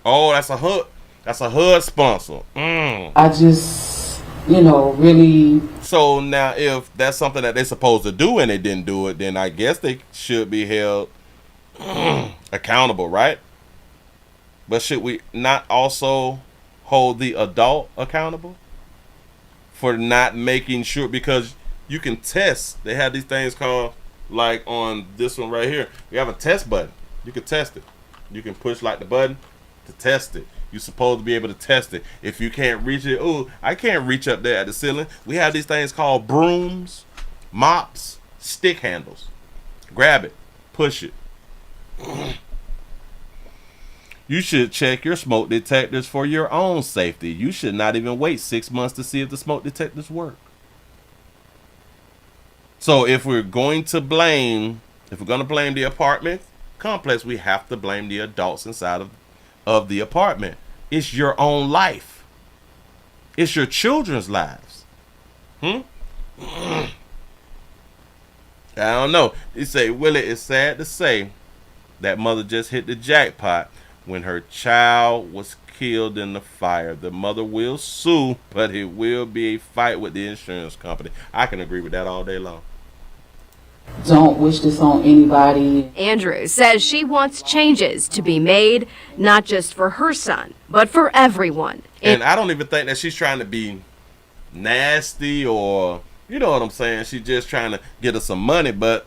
that's a HUD. That's a HUD sponsor. I just, really. So now, if that's something that they're supposed to do and they didn't do it, then I guess they should be held accountable, right? But should we not also hold the adult accountable for not making sure? Because you can test. They have these things called, like on this one right here, you have a test button. You can test it. You can push like the button to test it. You're supposed to be able to test it. If you can't reach it, I can't reach up there at the ceiling. We have these things called brooms, mops, stick handles. Grab it, push it. You should check your smoke detectors for your own safety. You should not even wait 6 months to see if the smoke detectors work. So if we're going to blame the apartment complex, we have to blame the adults inside of the apartment. It's your own life. It's your children's lives. I don't know. You say, Willie, it's sad to say that mother just hit the jackpot when her child was killed in the fire. The mother will sue, but it will be a fight with the insurance company. I can agree with that all day long. Don't wish this on anybody. Andrews says she wants changes to be made, not just for her son, but for everyone. And I don't even think that she's trying to be nasty or, you know what I'm saying, she's just trying to get us some money, but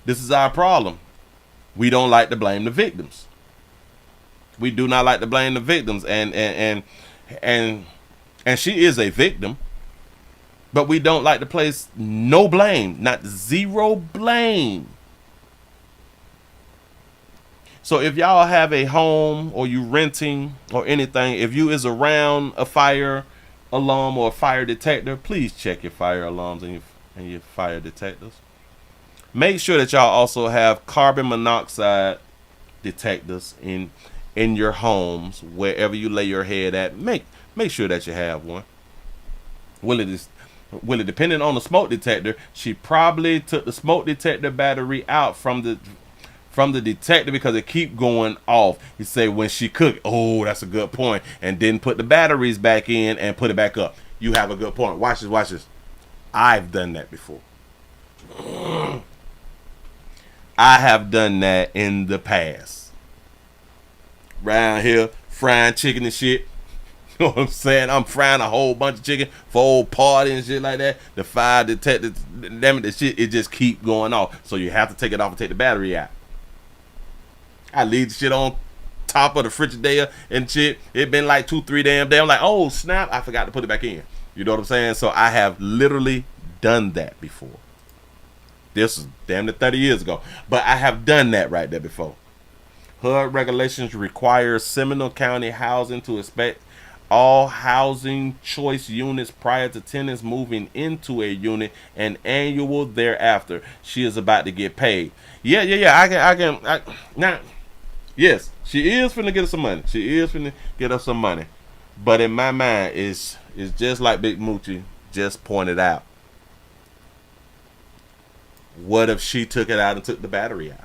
this is our problem. We don't like to blame the victims. We do not like to blame the victims, and she is a victim, but we don't like to place no blame, not zero blame. So if y'all have a home or you renting or anything, if you is around a fire alarm or a fire detector, please check your fire alarms and your fire detectors. Make sure that y'all also have carbon monoxide detectors in your homes, wherever you lay your head at. Make sure that you have one. Willie, depending on the smoke detector, she probably took the smoke detector battery out from the detector because it keep going off. You say when she cooked, oh, that's a good point, and didn't put the batteries back in and put it back up. You have a good point. Watch this. I've done that before. I have done that in the past. Round here, frying chicken and shit. You know what I'm saying? I'm frying a whole bunch of chicken for old party and shit like that. The fire detector, damn it, the shit, it just keep going off. So you have to take it off and take the battery out. I leave the shit on top of the Frigidaire and shit. It been like 2-3 damn days. I'm like, oh snap, I forgot to put it back in. You know what I'm saying? So I have literally done that before. This is damn near 30 years ago. But I have done that right there before. HUD regulations require Seminole County Housing to inspect all housing choice units prior to tenants moving into a unit and annual thereafter. She is about to get paid. Yeah. Yes, she is finna get us some money. She is finna get us some money. But in my mind, it's just like Big Moochie just pointed out. What if she took it out and took the battery out?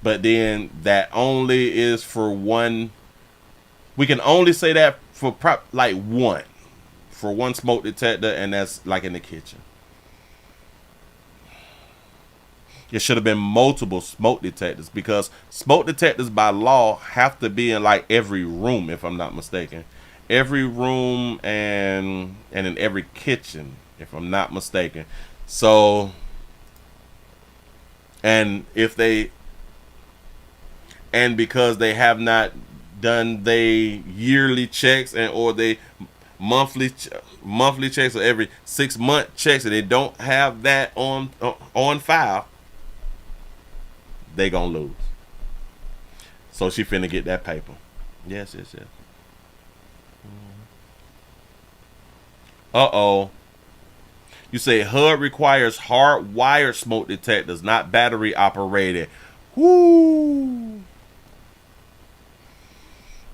But then that only is for one. We can only say that for one smoke detector, and that's like in the kitchen. It should have been multiple smoke detectors, because smoke detectors by law have to be in like every room, if I'm not mistaken. Every room and in every kitchen, if I'm not mistaken. So, and because they have not done they yearly checks or they monthly checks, or every 6-month checks, and they don't have that on file, they gonna lose. So she finna get that paper. Yes. Uh-oh. You say HUD requires hardwired smoke detectors, not battery operated. Whoo.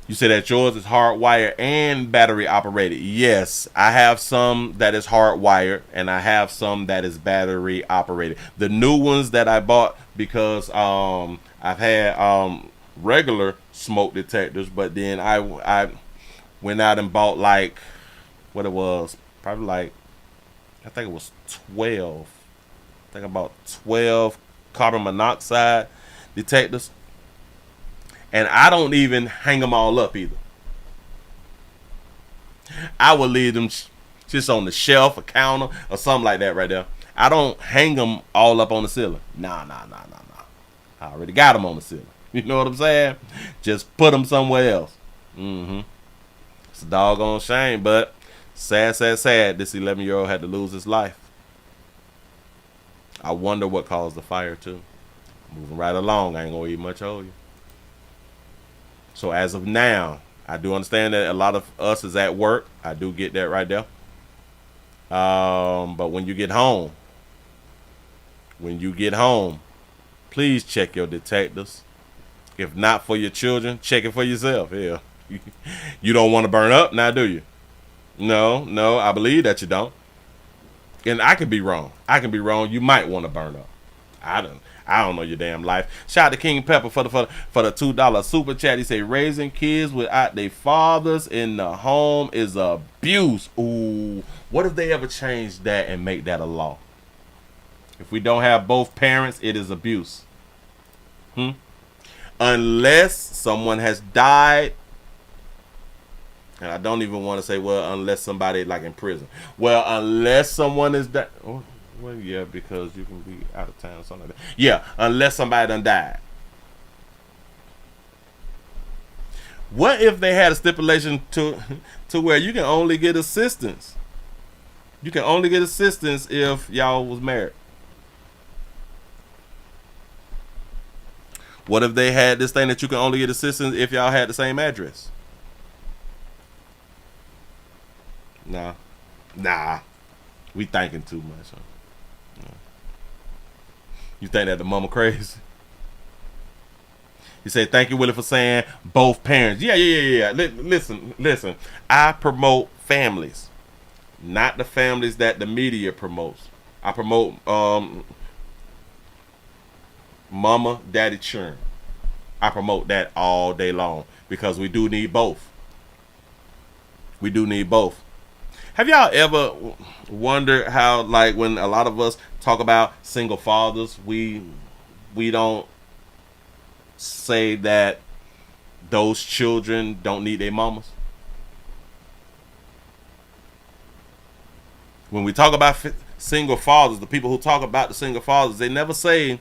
You say that yours is hardwired and battery operated. Yes, I have some that is hardwired, and I have some that is battery operated. The new ones that I bought, because I've had regular smoke detectors, but then I went out and bought like, what it was, probably like, I think it was 12. I think about 12 carbon monoxide detectors. And I don't even hang them all up either. I will leave them just on the shelf, a counter, or something like that right there. I don't hang them all up on the ceiling. Nah. I already got them on the ceiling. You know what I'm saying? Just put them somewhere else. It's a doggone shame, but sad. This 11-year-old had to lose his life. I wonder what caused the fire too. Moving right along, I ain't gonna eat much of you. So as of now, I do understand that a lot of us is at work. I do get that right there. But when you get home, please check your detectives. If not for your children, check it for yourself. Hell, you don't want to burn up now, do you? No, I believe that you don't. And I could be wrong. You might want to burn up. I don't know your damn life. Shout out to King Pepper for the $2 super chat. He say raising kids without their fathers in the home is abuse. Ooh, what if they ever change that and make that a law? If we don't have both parents, it is abuse. Unless someone has died. And I don't even want to say, well, unless somebody like in prison. Well, unless someone is dead. Oh, well, yeah, because you can be out of town or something like that. Yeah, unless somebody done died. What if they had a stipulation to where you can only get assistance? You can only get assistance if y'all was married. What if they had this thing that you can only get assistance if y'all had the same address? Nah. We thinking too much. Huh? No. You think that the mama crazy? You say, thank you, Willie, for saying both parents. Yeah. Listen. I promote families, not the families that the media promotes. I promote mama, daddy, children. I promote that all day long because we do need both. Have y'all ever wondered how, like, when a lot of us talk about single fathers, we don't say that those children don't need their mamas? When we talk about single fathers, the people who talk about the single fathers, they never say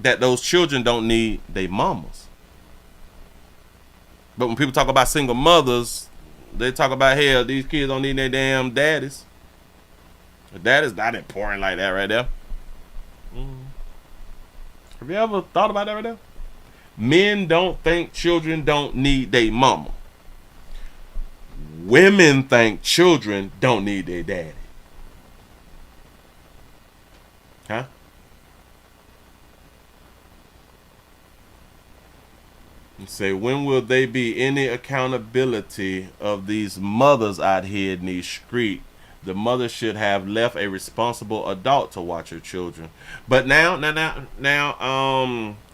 that those children don't need their mamas. But when people talk about single mothers, they talk about, hell, these kids don't need their damn daddies. That is not important like that right there. Have you ever thought about that right there? Men don't think children don't need their mama. Women think children don't need their daddy. Huh? You say, when will there be any accountability of these mothers out here in these streets? The mother should have left a responsible adult to watch her children. But now,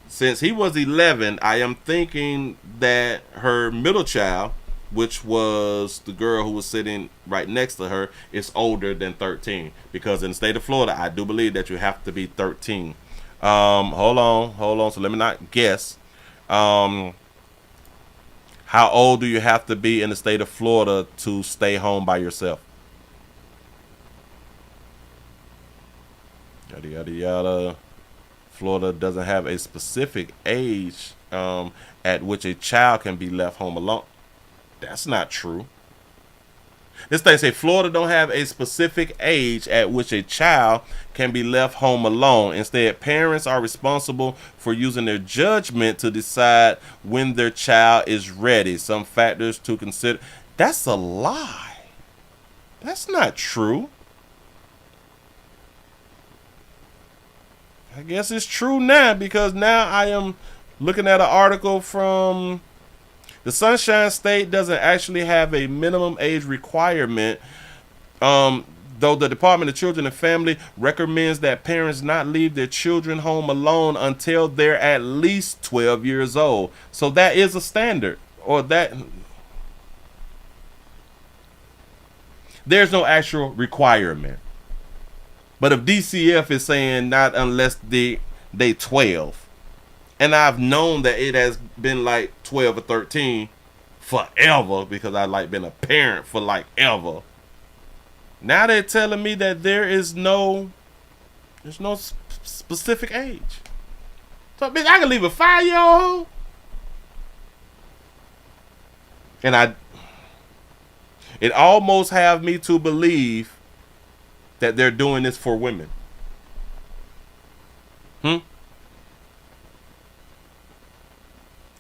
since he was 11, I am thinking that her middle child, which was the girl who was sitting right next to her, is older than 13. Because in the state of Florida, I do believe that you have to be 13. Hold on. So let me not guess. How old do you have to be in the state of Florida to stay home by yourself? Yada, yada, yada. Florida doesn't have a specific age at which a child can be left home alone. That's not true. This thing say Florida don't have a specific age at which a child can be left home alone. Instead, parents are responsible for using their judgment to decide when their child is ready. Some factors to consider. That's a lie. That's not true. I guess it's true now, because now I am looking at an article from the Sunshine State. Doesn't actually have a minimum age requirement, though the Department of Children and Family recommends that parents not leave their children home alone until they're at least 12 years old. So that is a standard, or that there's no actual requirement. But if DCF is saying not unless they 12, and I've known that it has been like 12 or 13 forever, because I like been a parent for like ever. Now they're telling me that there's no specific age. So bitch, I can leave a 5-year-old, and it almost have me to believe that they're doing this for women. You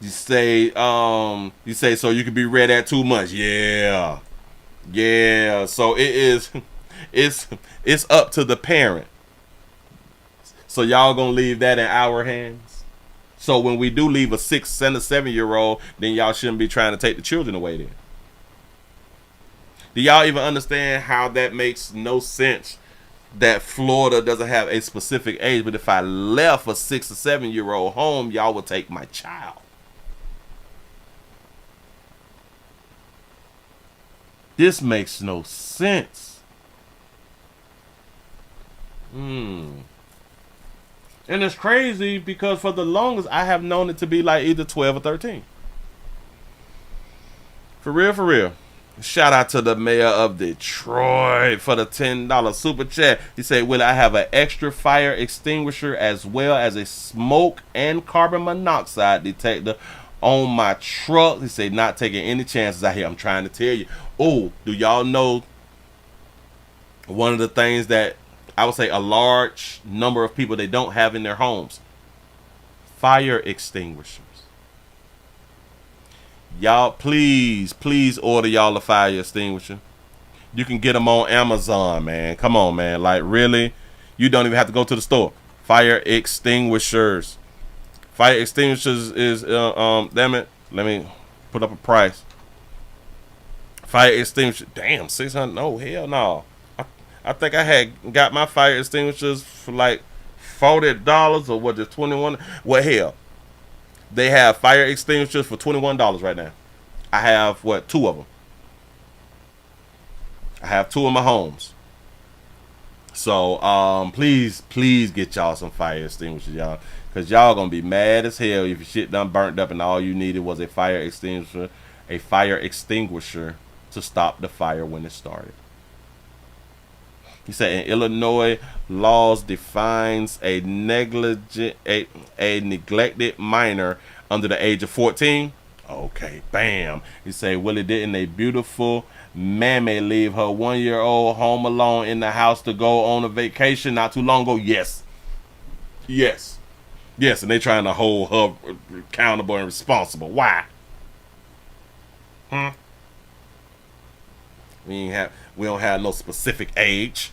say so you can be read at 2 months. Yeah. Yeah, so it is. It's up to the parent. So y'all gonna leave that in our hands? So when we do leave a 6 and a 7-year-old, then y'all shouldn't be trying to take the children away then. Do y'all even understand how that makes no sense? That Florida doesn't have a specific age, but if I left a 6 or 7-year-old home, y'all would take my child. This makes no sense. And it's crazy because for the longest I have known it to be like either 12 or 13. For real, for real. Shout out to the mayor of Detroit for the $10 super chat. He said, Willie, I have an extra fire extinguisher as well as a smoke and carbon monoxide detector on my truck. He said, not taking any chances out here. I'm trying to tell you. Oh, do y'all know one of the things that I would say a large number of people they don't have in their homes? Fire extinguishers. Y'all, please order y'all a fire extinguisher. You can get them on Amazon, man. Come on, man. Like, really? You don't even have to go to the store. Fire extinguishers. Fire extinguishers is, damn it. Let me put up a price. Fire extinguisher. Damn, 600. No, hell no. I think I had got my fire extinguishers for like $40 or was it $21? Well, hell. They have fire extinguishers for $21 right now. I have, what, 2 of them. I have 2 in my homes. So, please get y'all some fire extinguishers, y'all. Because y'all going to be mad as hell if your shit done burnt up and all you needed was a fire extinguisher to stop the fire when it started. He said in Illinois, laws defines a neglected minor under the age of 14. Okay, bam. He said, Willie, didn't a beautiful mammy leave her 1-year-old home alone in the house to go on a vacation not too long ago? Yes. Yes. Yes, and they trying to hold her accountable and responsible. Why? We don't have no specific age.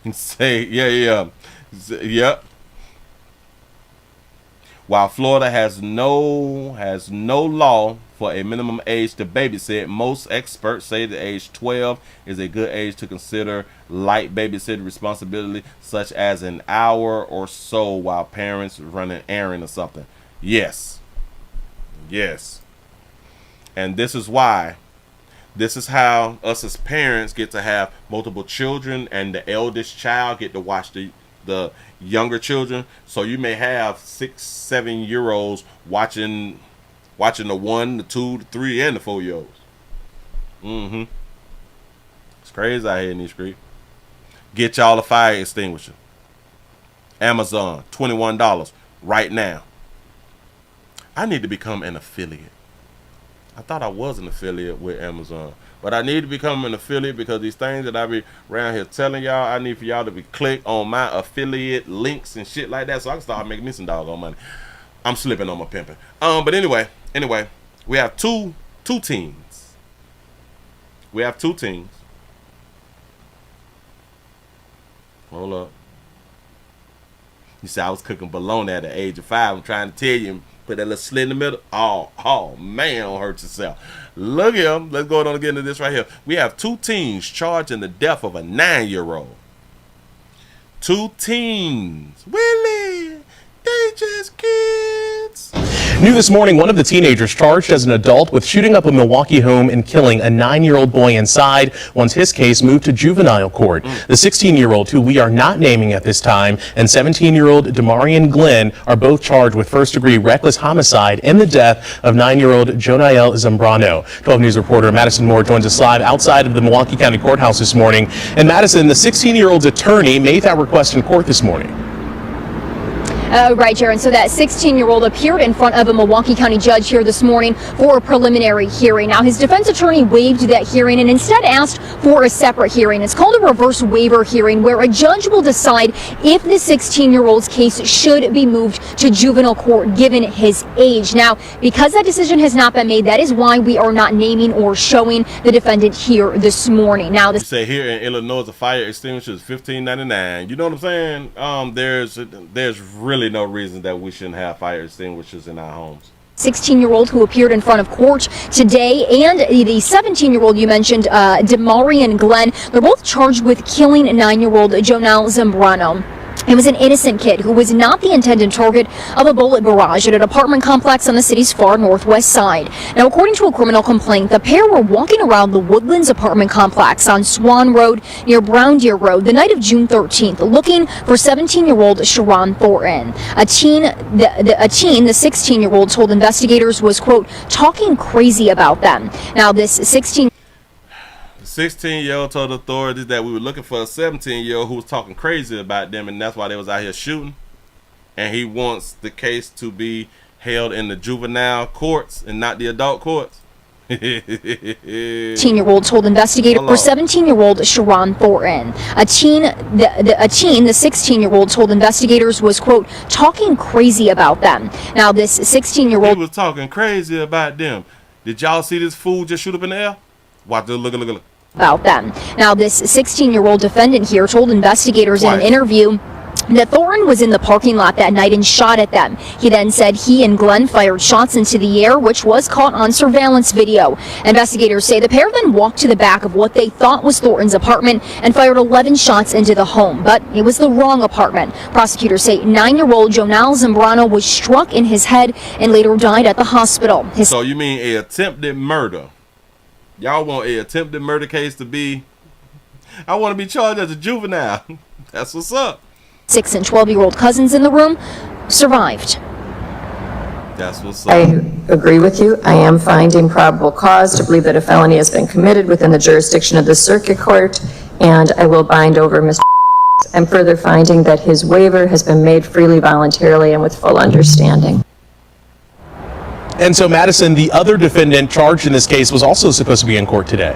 And say, yep. While Florida has no law for a minimum age to babysit, most experts say the age 12 is a good age to consider light babysitting responsibility, such as an hour or so while parents run an errand or something. Yes. And this is why. This is how us as parents get to have multiple children, and the eldest child get to watch the younger children. So you may have 6, 7-year-olds watching the 1, the 2, the 3, and the 4-year-olds. It's crazy out here in these streets. Get y'all a fire extinguisher. Amazon, $21 right now. I need to become an affiliate. I thought I was an affiliate with Amazon, but I need to become an affiliate because these things that I be around here telling y'all, I need for y'all to be click on my affiliate links and shit like that so I can start making me some doggone money. I'm slipping on my pimping. But anyway, we have two teens. We have 2 teens. Hold up. You see, I was cooking bologna at the age of 5. I'm trying to tell you. Put that little slit in the middle. Oh man, don't hurt yourself. Look here. Let's go on and get into this right here. We have 2 teens charged in the death of a 9-year-old. 2 teens. Willie, they just kids. New this morning, one of the teenagers charged as an adult with shooting up a Milwaukee home and killing a 9-year-old boy inside once his case moved to juvenile court. The 16-year-old, who we are not naming at this time, and 17-year-old Demarion Glenn are both charged with first-degree reckless homicide in the death of 9-year-old Joniel Zambrano. 12 News reporter Madison Moore joins us live outside of the Milwaukee County Courthouse this morning. And Madison, the 16-year-old's attorney made that request in court this morning. Right, Jaron. So that 16-year-old appeared in front of a Milwaukee County judge here this morning for a preliminary hearing. Now, his defense attorney waived that hearing and instead asked for a separate hearing. It's called a reverse waiver hearing, where a judge will decide if the 16-year-old's case should be moved to juvenile court given his age. Now, because that decision has not been made, that is why we are not naming or showing the defendant here this morning. Now, You say here in Illinois, the fire extinguisher is $15.99. You know what I'm saying? There's really no reason that we shouldn't have fire extinguishers in our homes. 16-year-old who appeared in front of court today, and the 17-year-old you mentioned, Demarian Glenn, they're both charged with killing 9-year-old Jonelle Zambrano. It was an innocent kid who was not the intended target of a bullet barrage at an apartment complex on the city's far northwest side. Now, according to a criminal complaint, the pair were walking around the Woodlands apartment complex on Swan Road near Brown Deer Road the night of June 13th, looking for 17-year-old Sharon Thornton. A teen, the 16-year-old, told investigators was, quote, talking crazy about them. Now, this 16-year-old told authorities that we were looking for a 17-year-old who was talking crazy about them, and that's why they was out here shooting. And he wants the case to be held in the juvenile courts and not the adult courts. 18-year-old told investigators for 17-year-old Sharon Thornton. The 16-year-old told investigators was, quote, talking crazy about them. Now, this 16-year-old he was talking crazy about them. Did y'all see this fool just shoot up in the air? Watch this, look. About them. Now, this 16-year-old defendant here told investigators in an interview that Thornton was in the parking lot that night and shot at them. He then said he and Glenn fired shots into the air, which was caught on surveillance video. Investigators say the pair then walked to the back of what they thought was Thornton's apartment and fired 11 shots into the home, but it was the wrong apartment. Prosecutors say 9-year-old Jonelle Zambrano was struck in his head and later died at the hospital. So you mean a attempted murder? Y'all want a attempted murder case to be... I want to be charged as a juvenile. That's what's up. 6 and 12-year-old cousins in the room survived. That's what's up. I agree with you. I am finding probable cause to believe that a felony has been committed within the jurisdiction of the circuit court, and I will bind over Mr. I'm further finding that his waiver has been made freely, voluntarily, and with full understanding. And so, Madison, the other defendant charged in this case, was also supposed to be in court today.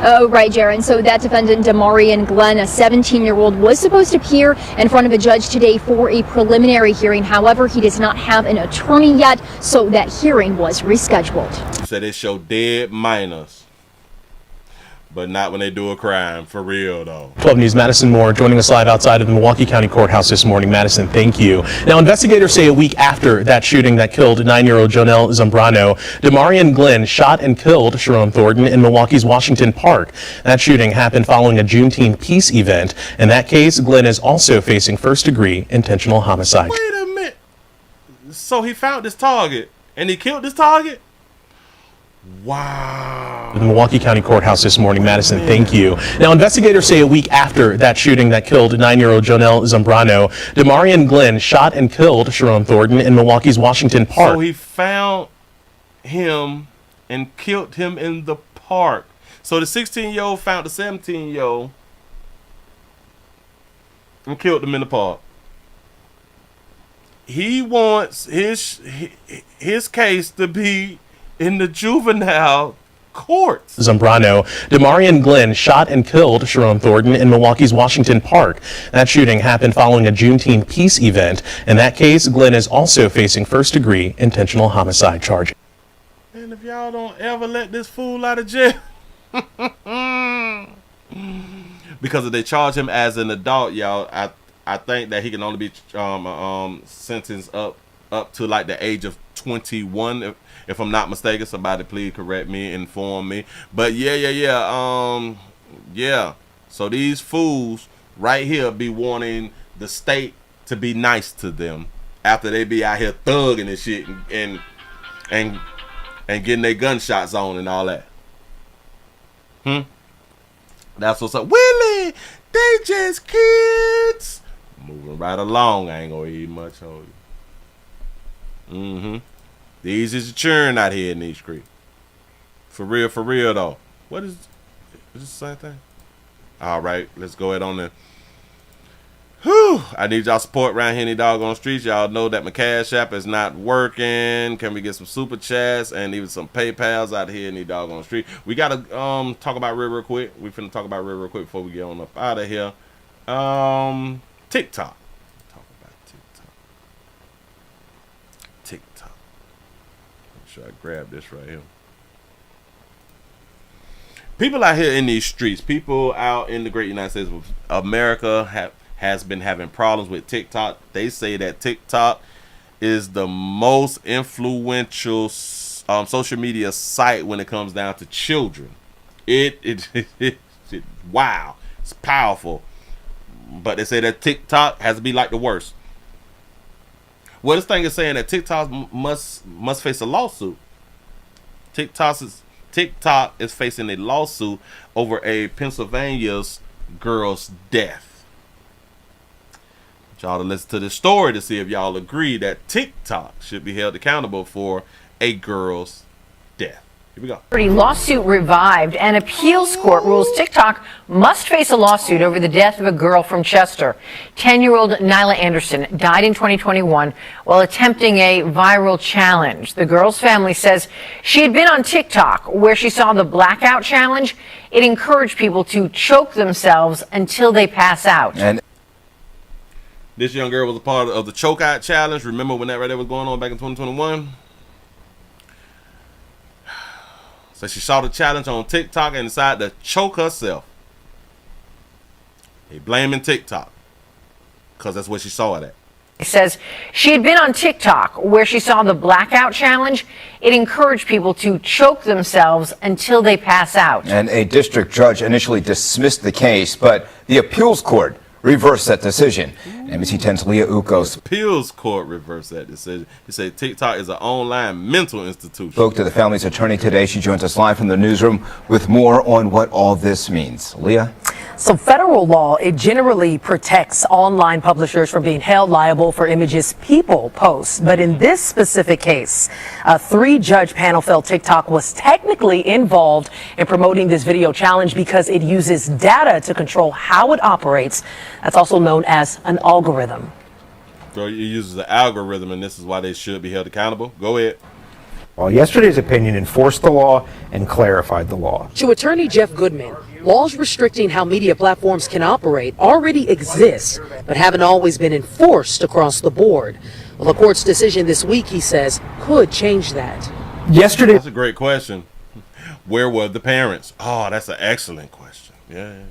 Oh, right, Jaron. So that defendant, Demarian Glenn, a 17-year-old, was supposed to appear in front of a judge today for a preliminary hearing. However, he does not have an attorney yet, so that hearing was rescheduled. You said they show dead minors, but not when they do a crime, for real though. 12 News' Madison Moore joining us live outside of the Milwaukee County Courthouse this morning. Madison, thank you. Now, investigators say a week after that shooting that killed 9-year-old Jonelle Zambrano, Demarian Glenn shot and killed Sharon Thornton in Milwaukee's Washington Park. That shooting happened following a Juneteenth peace event. In that case, Glenn is also facing first-degree intentional homicide. Wait a minute. So he found this target, and he killed this target? Wow. The Milwaukee County Courthouse this morning. Madison, thank you. Now, investigators say a week after that shooting that killed 9-year-old Jonelle Zambrano, Demarian Glenn shot and killed Sharon Thornton in Milwaukee's Washington Park. So he found him and killed him in the park. So the 16-year-old found the 17-year-old and killed him in the park. He wants his case to be in the juvenile courts. Zambrano, Demarian Glenn shot and killed Sharon Thornton in Milwaukee's Washington Park. That shooting happened following a Juneteenth peace event. In that case, Glenn is also facing first-degree intentional homicide charges. And if y'all don't ever let this fool out of jail, because if they charge him as an adult, y'all, I think that he can only be sentenced up to like the age of 21. If I'm not mistaken, somebody please correct me, inform me. But yeah. So these fools right here be wanting the state to be nice to them after they be out here thugging and shit and getting their gunshots on and all that. That's what's up. Willie, they just kids. Moving right along. I ain't gonna eat much on you. These is a churn out here in these streets. For real though. What is this the same thing? All right, let's go ahead on there. Whew, I need y'all support around here in the doggone streets. Y'all know that my Cash App is not working. Can we get some super chats and even some PayPals out here in the doggone street? We gotta talk about real quick. We finna talk about real quick before we get on up out of here. TikTok. Talk about TikTok. Make sure I grab this right here. People out here in these streets, people out in the great United States of America has been having problems with TikTok. They say that TikTok is the most influential social media site when it comes down to children. It wow, it's powerful. But they say that TikTok has to be like the worst. Well, this thing is saying that TikTok must face a lawsuit. TikTok is facing a lawsuit over a Pennsylvania's girl's death. Y'all to listen to this story to see if y'all agree that TikTok should be held accountable for a girl's death. Here we go. Lawsuit revived. An appeals court rules TikTok must face a lawsuit over the death of a girl from Chester. 10-year-old Nyla Anderson died in 2021 while attempting a viral challenge. The girl's family says she had been on TikTok where she saw the blackout challenge. It encouraged people to choke themselves until they pass out. And this young girl was a part of the choke out challenge. Remember when that right there was going on back in 2021? So she saw the challenge on TikTok and decided to choke herself. They blaming TikTok because that's where she saw it at. It says she had been on TikTok where she saw the blackout challenge. It encouraged people to choke themselves until they pass out. And a district judge initially dismissed the case, but the appeals court reversed that decision. NBC 10's Leah Ukos appeals court reversed that decision. He said TikTok is an online mental institution. Spoke to the family's attorney today. She joins us live from the newsroom with more on what all this means. Leah? So federal law, it generally protects online publishers from being held liable for images people post. But in this specific case, a 3-judge panel felt TikTok was technically involved in promoting this video challenge because it uses data to control how it operates. That's also known as an algorithm. So it uses the algorithm, and this is why they should be held accountable. Go ahead. Well, yesterday's opinion enforced the law and clarified the law. To attorney Jeff Goodman, laws restricting how media platforms can operate already exist, but haven't always been enforced across the board. Well, the court's decision this week, he says, could change that. Yesterday. That's a great question. Where were the parents? Oh, that's an excellent question. Yeah.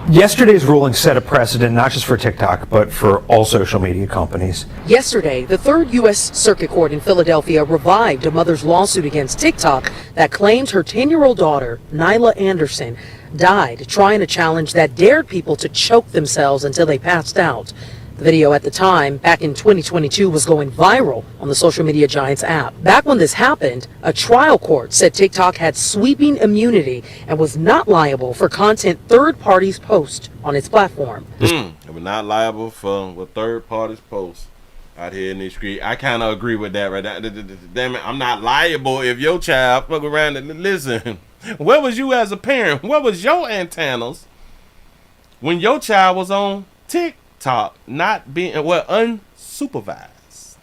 Yesterday's ruling set a precedent not just for TikTok, but for all social media companies. Yesterday, the 3rd U.S. Circuit Court in Philadelphia revived a mother's lawsuit against TikTok that claimed her 10-year-old daughter, Nyla Anderson, died trying a challenge that dared people to choke themselves until they passed out. The video at the time, back in 2022, was going viral on the social media giant's app. Back when this happened, a trial court said TikTok had sweeping immunity and was not liable for content third parties post on its platform. We're not liable for what third parties post out here in the street. I kind of agree with that right now. Damn it, I'm not liable if your child fuck around and listen. Where was you as a parent? Where was your antennas when your child was on TikTok? Not being unsupervised.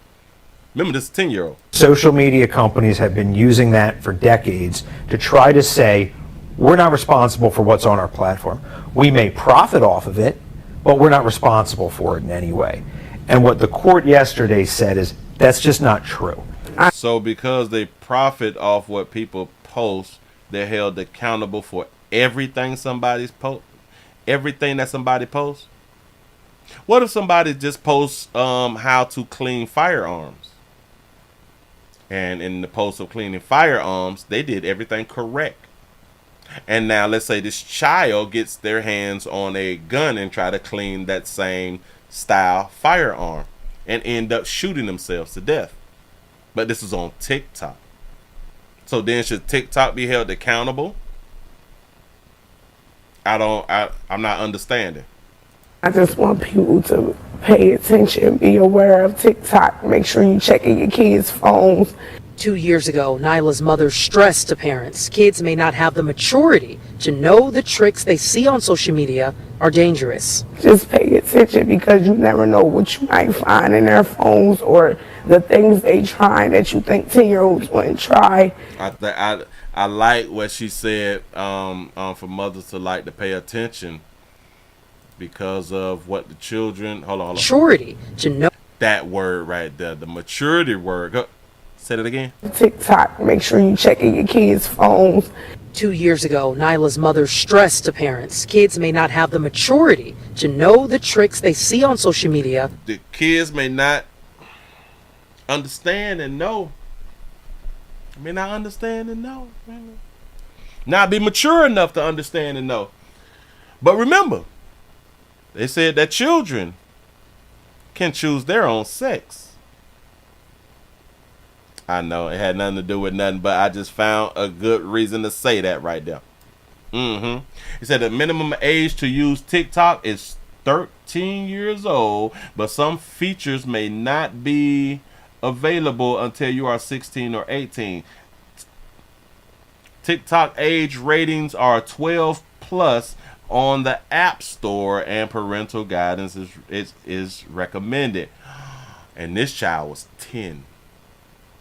Remember, this 10-year-old. Social media companies have been using that for decades to try to say, we're not responsible for what's on our platform. We may profit off of it, but we're not responsible for it in any way. And what the court yesterday said is that's just not true. So because they profit off what people post, they're held accountable for everything somebody's post, everything that somebody posts. What if somebody just posts how to clean firearms? And in the post of cleaning firearms, they did everything correct. And now let's say this child gets their hands on a gun and try to clean that same style firearm and end up shooting themselves to death. But this is on TikTok. So then should TikTok be held accountable? I'm not understanding. I just want people to pay attention, be aware of TikTok. Make sure you're checking your kids' phones. 2 years ago, Nyla's mother stressed to parents kids may not have the maturity to know the tricks they see on social media are dangerous. Just pay attention because you never know what you might find in their phones or the things they try that you think 10-year-olds wouldn't try. I like what she said for mothers to like to pay attention because of what the children. Hold on. Maturity to know. That word right there, the maturity word. Go, say it again. TikTok, make sure you checking your kids' phones. 2 years ago, Nyla's mother stressed to parents kids may not have the maturity to know the tricks they see on social media. The kids may not understand and know. May not understand and know. Not be mature enough to understand and know. But remember, they said that children can choose their own sex. I know it had nothing to do with nothing, but I just found a good reason to say that right there. He said the minimum age to use TikTok is 13 years old, but some features may not be available until you are 16 or 18. TikTok age ratings are 12 plus on the App Store, and parental guidance is recommended. And this child was 10.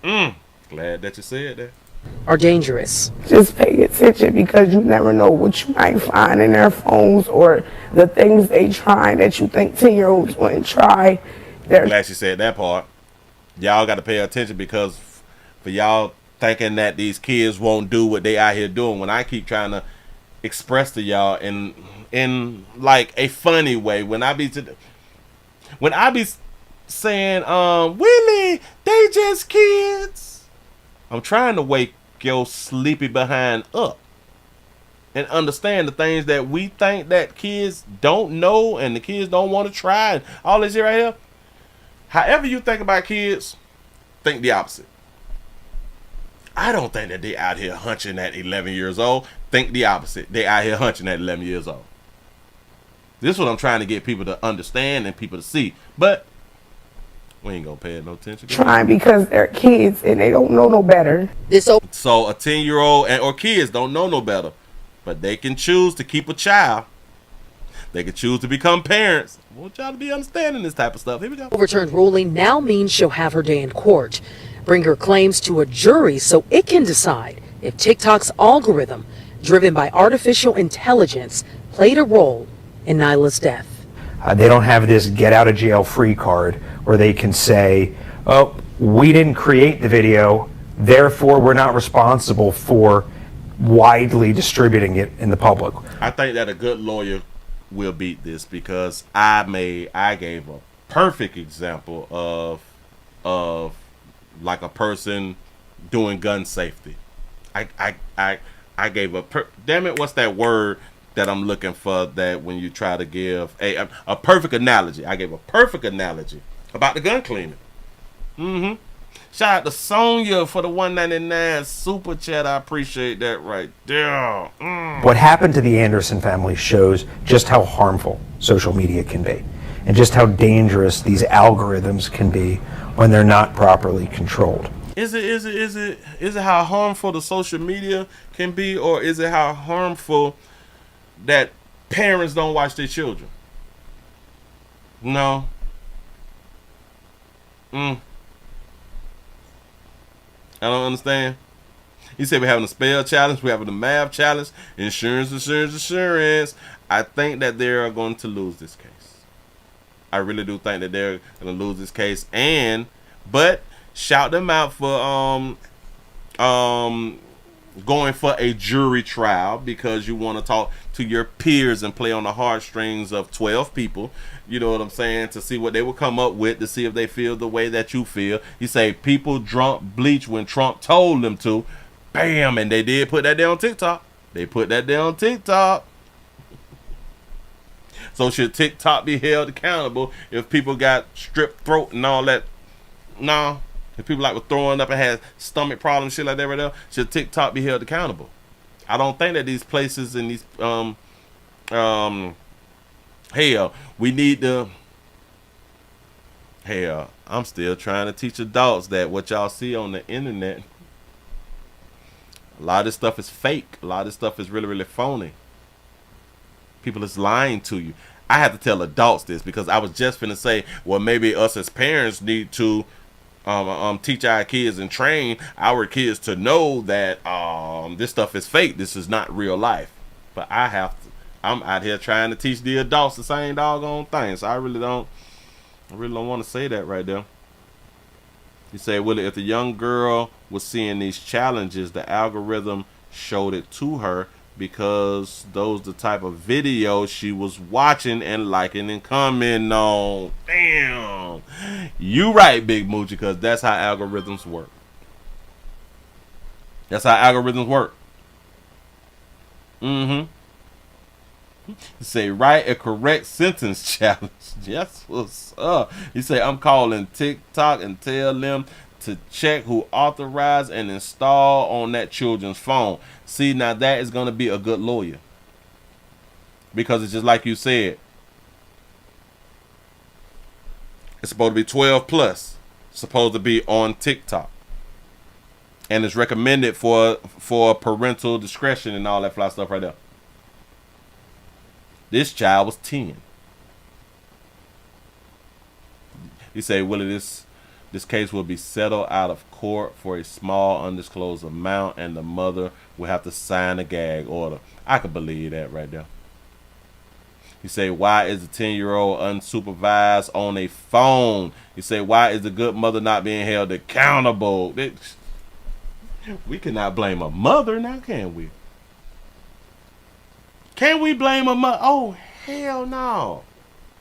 Glad that you said that. Are dangerous. Just pay attention because you never know what you might find in their phones or the things they try that you think 10-year-olds wouldn't try. Glad she said that part. Y'all got to pay attention because for y'all thinking that these kids won't do what they out here doing, when I keep trying to express to y'all in like a funny way, when I be saying Willie, they just kids, I'm trying to wake your sleepy behind up and understand the things that we think that kids don't know and the kids don't want to try and all this shit right here. However you think about kids, think the opposite. I don't think that they out here hunching at 11 years old. Think the opposite. They out here hunching at 11 years old. This is what I'm trying to get people to understand and people to see. But we ain't gonna pay no attention. Trying because they're kids and they don't know no better. So a 10-year-old or kids don't know no better, but they can choose to keep a child. They can choose to become parents. I want y'all to be understanding this type of stuff. Here we go. Overturned ruling now means she'll have her day in court. Bring her claims to a jury so it can decide if TikTok's algorithm, driven by artificial intelligence, played a role in Nyla's death. They don't have this get out of jail free card where they can say, oh, we didn't create the video, therefore we're not responsible for widely distributing it in the public. I think that a good lawyer will beat this because I gave a perfect example of like a person doing gun safety. I gave damn it, what's that word that I'm looking for, that when you try to give a perfect analogy. I gave a perfect analogy about the gun cleaning. Shout out to Sonya for the $1.99 super chat. I appreciate that right there. What happened to the Anderson family shows just how harmful social media can be and just how dangerous these algorithms can be when they're not properly controlled. Is it how harmful the social media can be, or is it how harmful that parents don't watch their children? No. I don't understand. He said we're having a spell challenge, we're having a math challenge, insurance. I think that they are going to lose this case. I really do think that they're going to lose this case, but shout them out for going for a jury trial because you want to talk to your peers and play on the heartstrings of 12 people. You know what I'm saying? To see what they will come up with, to see if they feel the way that you feel. You say people drunk bleach when Trump told them to. Bam! And they did put that there on TikTok. They put that there on TikTok. So should TikTok be held accountable if people got strep throat and all that? No. If people like were throwing up and had stomach problems, shit like that right there, should TikTok be held accountable? I don't think that these places and these hell, we need to Hell, I'm still trying to teach adults that what y'all see on the internet, a lot of this stuff is fake. A lot of this stuff is really, really phony. People is lying to you. I have to tell adults this because I was just finna say, well, maybe us as parents need to teach our kids and train our kids to know that this stuff is fake. This is not real life. But I'm out here trying to teach the adults the same doggone thing. So I really don't want to say that right there. You say, Willie, if the young girl was seeing these challenges, the algorithm showed it to her because those the type of videos she was watching and liking and commenting on. Damn. You right, Big Moochie, because that's how algorithms work. That's how algorithms work. Mm-hmm. You say, write a correct sentence challenge. Yes, what's up? You say, I'm calling TikTok and tell them to check who authorized and install on that children's phone. See, now that is going to be a good lawyer. Because it's just like you said. It's supposed to be 12 plus. It's supposed to be on TikTok. And it's recommended for parental discretion and all that fly stuff right there. This child was 10. You say, Willie, this case will be settled out of court for a small undisclosed amount, and the mother will have to sign a gag order. I can believe that right there. You say, why is the 10-year-old unsupervised on a phone? You say, why is the good mother not being held accountable? We cannot blame a mother now, can we? Can we blame a mother? Oh, hell no.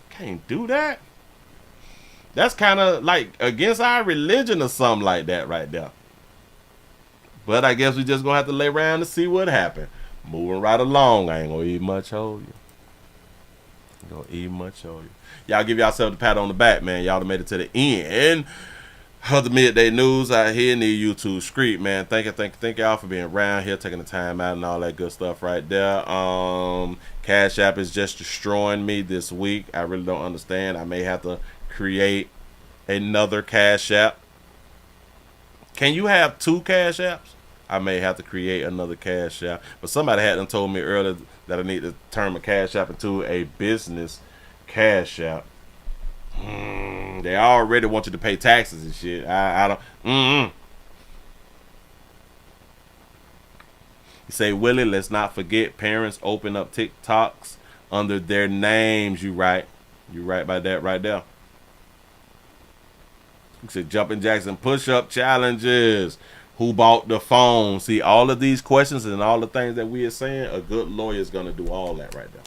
Can't do that. That's kind of like against our religion or something like that right there. But I guess we just going to have to lay around to see what happened. Moving right along. I ain't going to eat much hold you. Y'all give yourself the pat on the back, man. Y'all done made it to the end of the midday news out here in the YouTube street, man. Thank y'all for being around here, taking the time out and all that good stuff right there. Cash App is just destroying me this week. I really don't understand. I may have to create another Cash App. Can you have two Cash Apps? I may have to create another Cash App. But somebody had told me earlier that I need to turn my Cash App into a business Cash App. They already want you to pay taxes and shit. I don't. You say, Willie, let's not forget parents open up TikToks under their names. You right by that right there. You said jumping jacks and push-up challenges. Who bought the phone? See, all of these questions and all the things that we are saying, a good lawyer is going to do all that right there.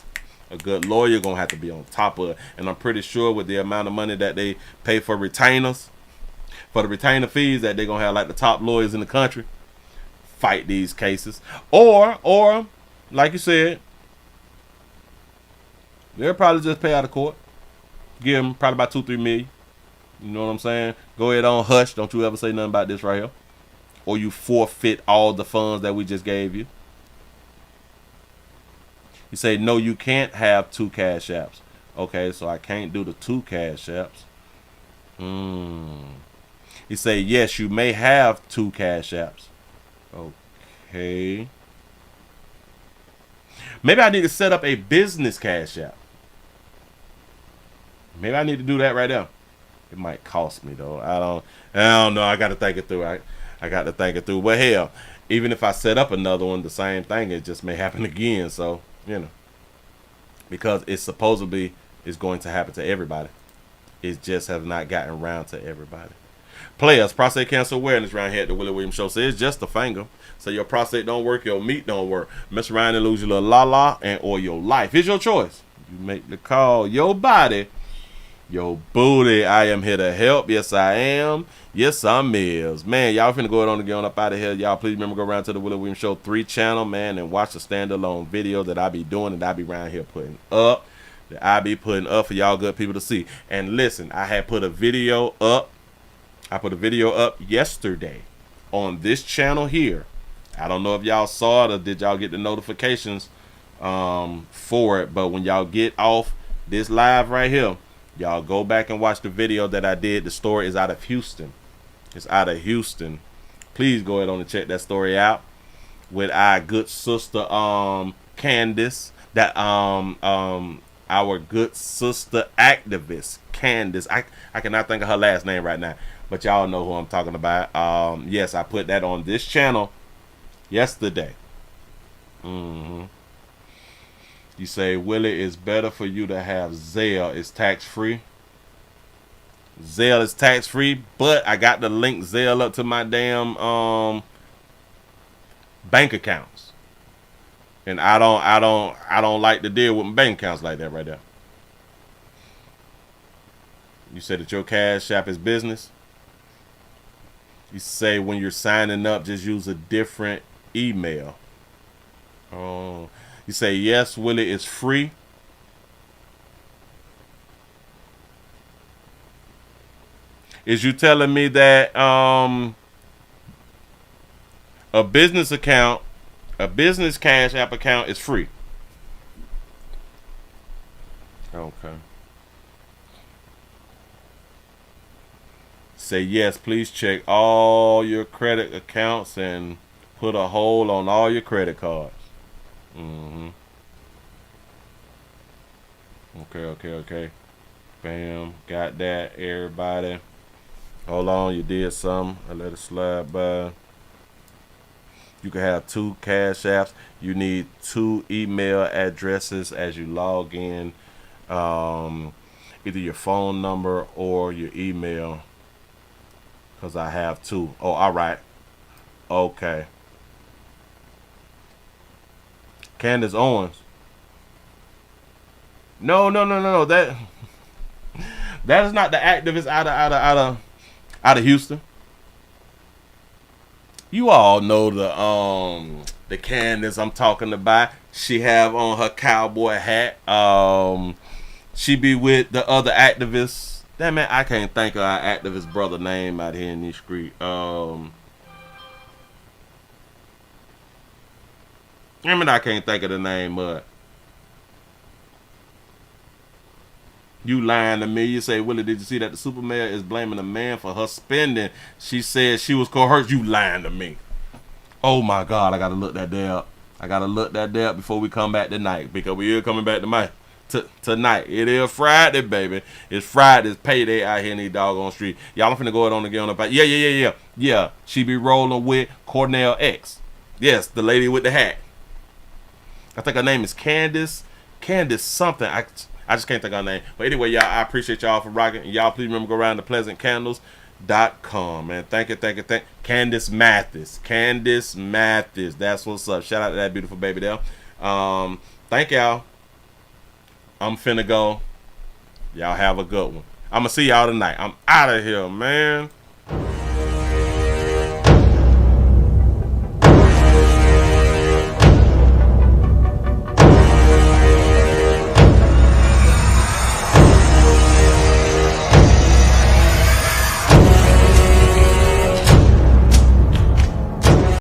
A good lawyer going to have to be on top of it. And I'm pretty sure with the amount of money that they pay for retainers, for the retainer fees, that they're going to have like the top lawyers in the country fight these cases. Or like you said, they'll probably just pay out of court. Give them probably about $2-3 million. You know what I'm saying? Go ahead on, hush. Don't you ever say nothing about this right here. Or you forfeit all the funds that we just gave you. You say, no, you can't have two Cash Apps. Okay, so I can't do the two Cash Apps. You say, yes, you may have two Cash Apps. Okay. Maybe I need to set up a business Cash App. Maybe I need to do that right now. It might cost me, though. I don't know. I got to think it through. I got to think it through. But hell, even if I set up another one, the same thing, it just may happen again. So, you know, because it supposedly is going to happen to everybody. It just has not gotten around to everybody. Players, prostate cancer awareness around here at the Willie Williams Show says just a finger. So your prostate don't work, your meat don't work. Mess around and lose your little la-la and or your life. Here's your choice. You make the call. Your body, your booty. I am here to help. Yes, I am. Yes, I'm is. Man, y'all finna go on and get on up out of here. Y'all please remember go around to the Willie Williams Show 3 channel, man, and watch the standalone video that I be doing and I be around here putting up. That I be putting up for y'all good people to see. And listen, I had put a video up. I put a video up yesterday on this channel here. I don't know if y'all saw it or did y'all get the notifications for it, but when y'all get off this live right here, Y'all go back and watch the video that I did. The story is out of Houston. It's out of Houston. Please go ahead on and check that story out with our good sister Candace. That our good sister activist Candace. I cannot think of her last name right now, but y'all know who I'm talking about. Yes, I put that on this channel yesterday. You say, Willie, it's better for you to have Zelle. It's tax-free. Zelle is tax-free, but I got to link Zelle up to my damn bank accounts. And I don't like to deal with bank accounts like that right there. You said that your Cash App is business. You say when you're signing up, just use a different email. Oh, you say, yes, Willie, it's free. Is you telling me that a business account, a business Cash App account is free? Okay. Say, yes, please check all your credit accounts and put a hold on all your credit cards. Okay. Bam. Got that, everybody. Hold on, you did something. I let it slide by. You can have 2 Cash Apps. You need 2 email addresses as you log in. Either your phone number or your email. Because I have 2. Oh, all right. Okay. Candace Owens. No. That is not the activist out of Houston. You all know the Candace I'm talking about. She have on her cowboy hat. She be with the other activists. Damn man, I can't think of our activist brother name out here in these streets. I can't think of the name, but you lying to me. You say, Willie, did you see that the super mayor is blaming the man for her spending? She said she was coerced. You lying to me. Oh my God, I gotta look that day up. I gotta look that day up before we come back tonight, because we are coming back tonight. It is Friday, baby. It's Friday's payday out here in these doggone street. Y'all finna go on again on the Yeah. She be rolling with Cornell X. Yes, the lady with the hat. I think her name is Candace something. I just can't think of her name. But anyway, y'all, I appreciate y'all for rocking. Y'all please remember to go around to pleasantcandles.com, man. Thank you. Candace Mathis. That's what's up. Shout out to that beautiful baby there. Thank y'all. I'm finna go. Y'all have a good one. I'm gonna see y'all tonight. I'm out of here, man.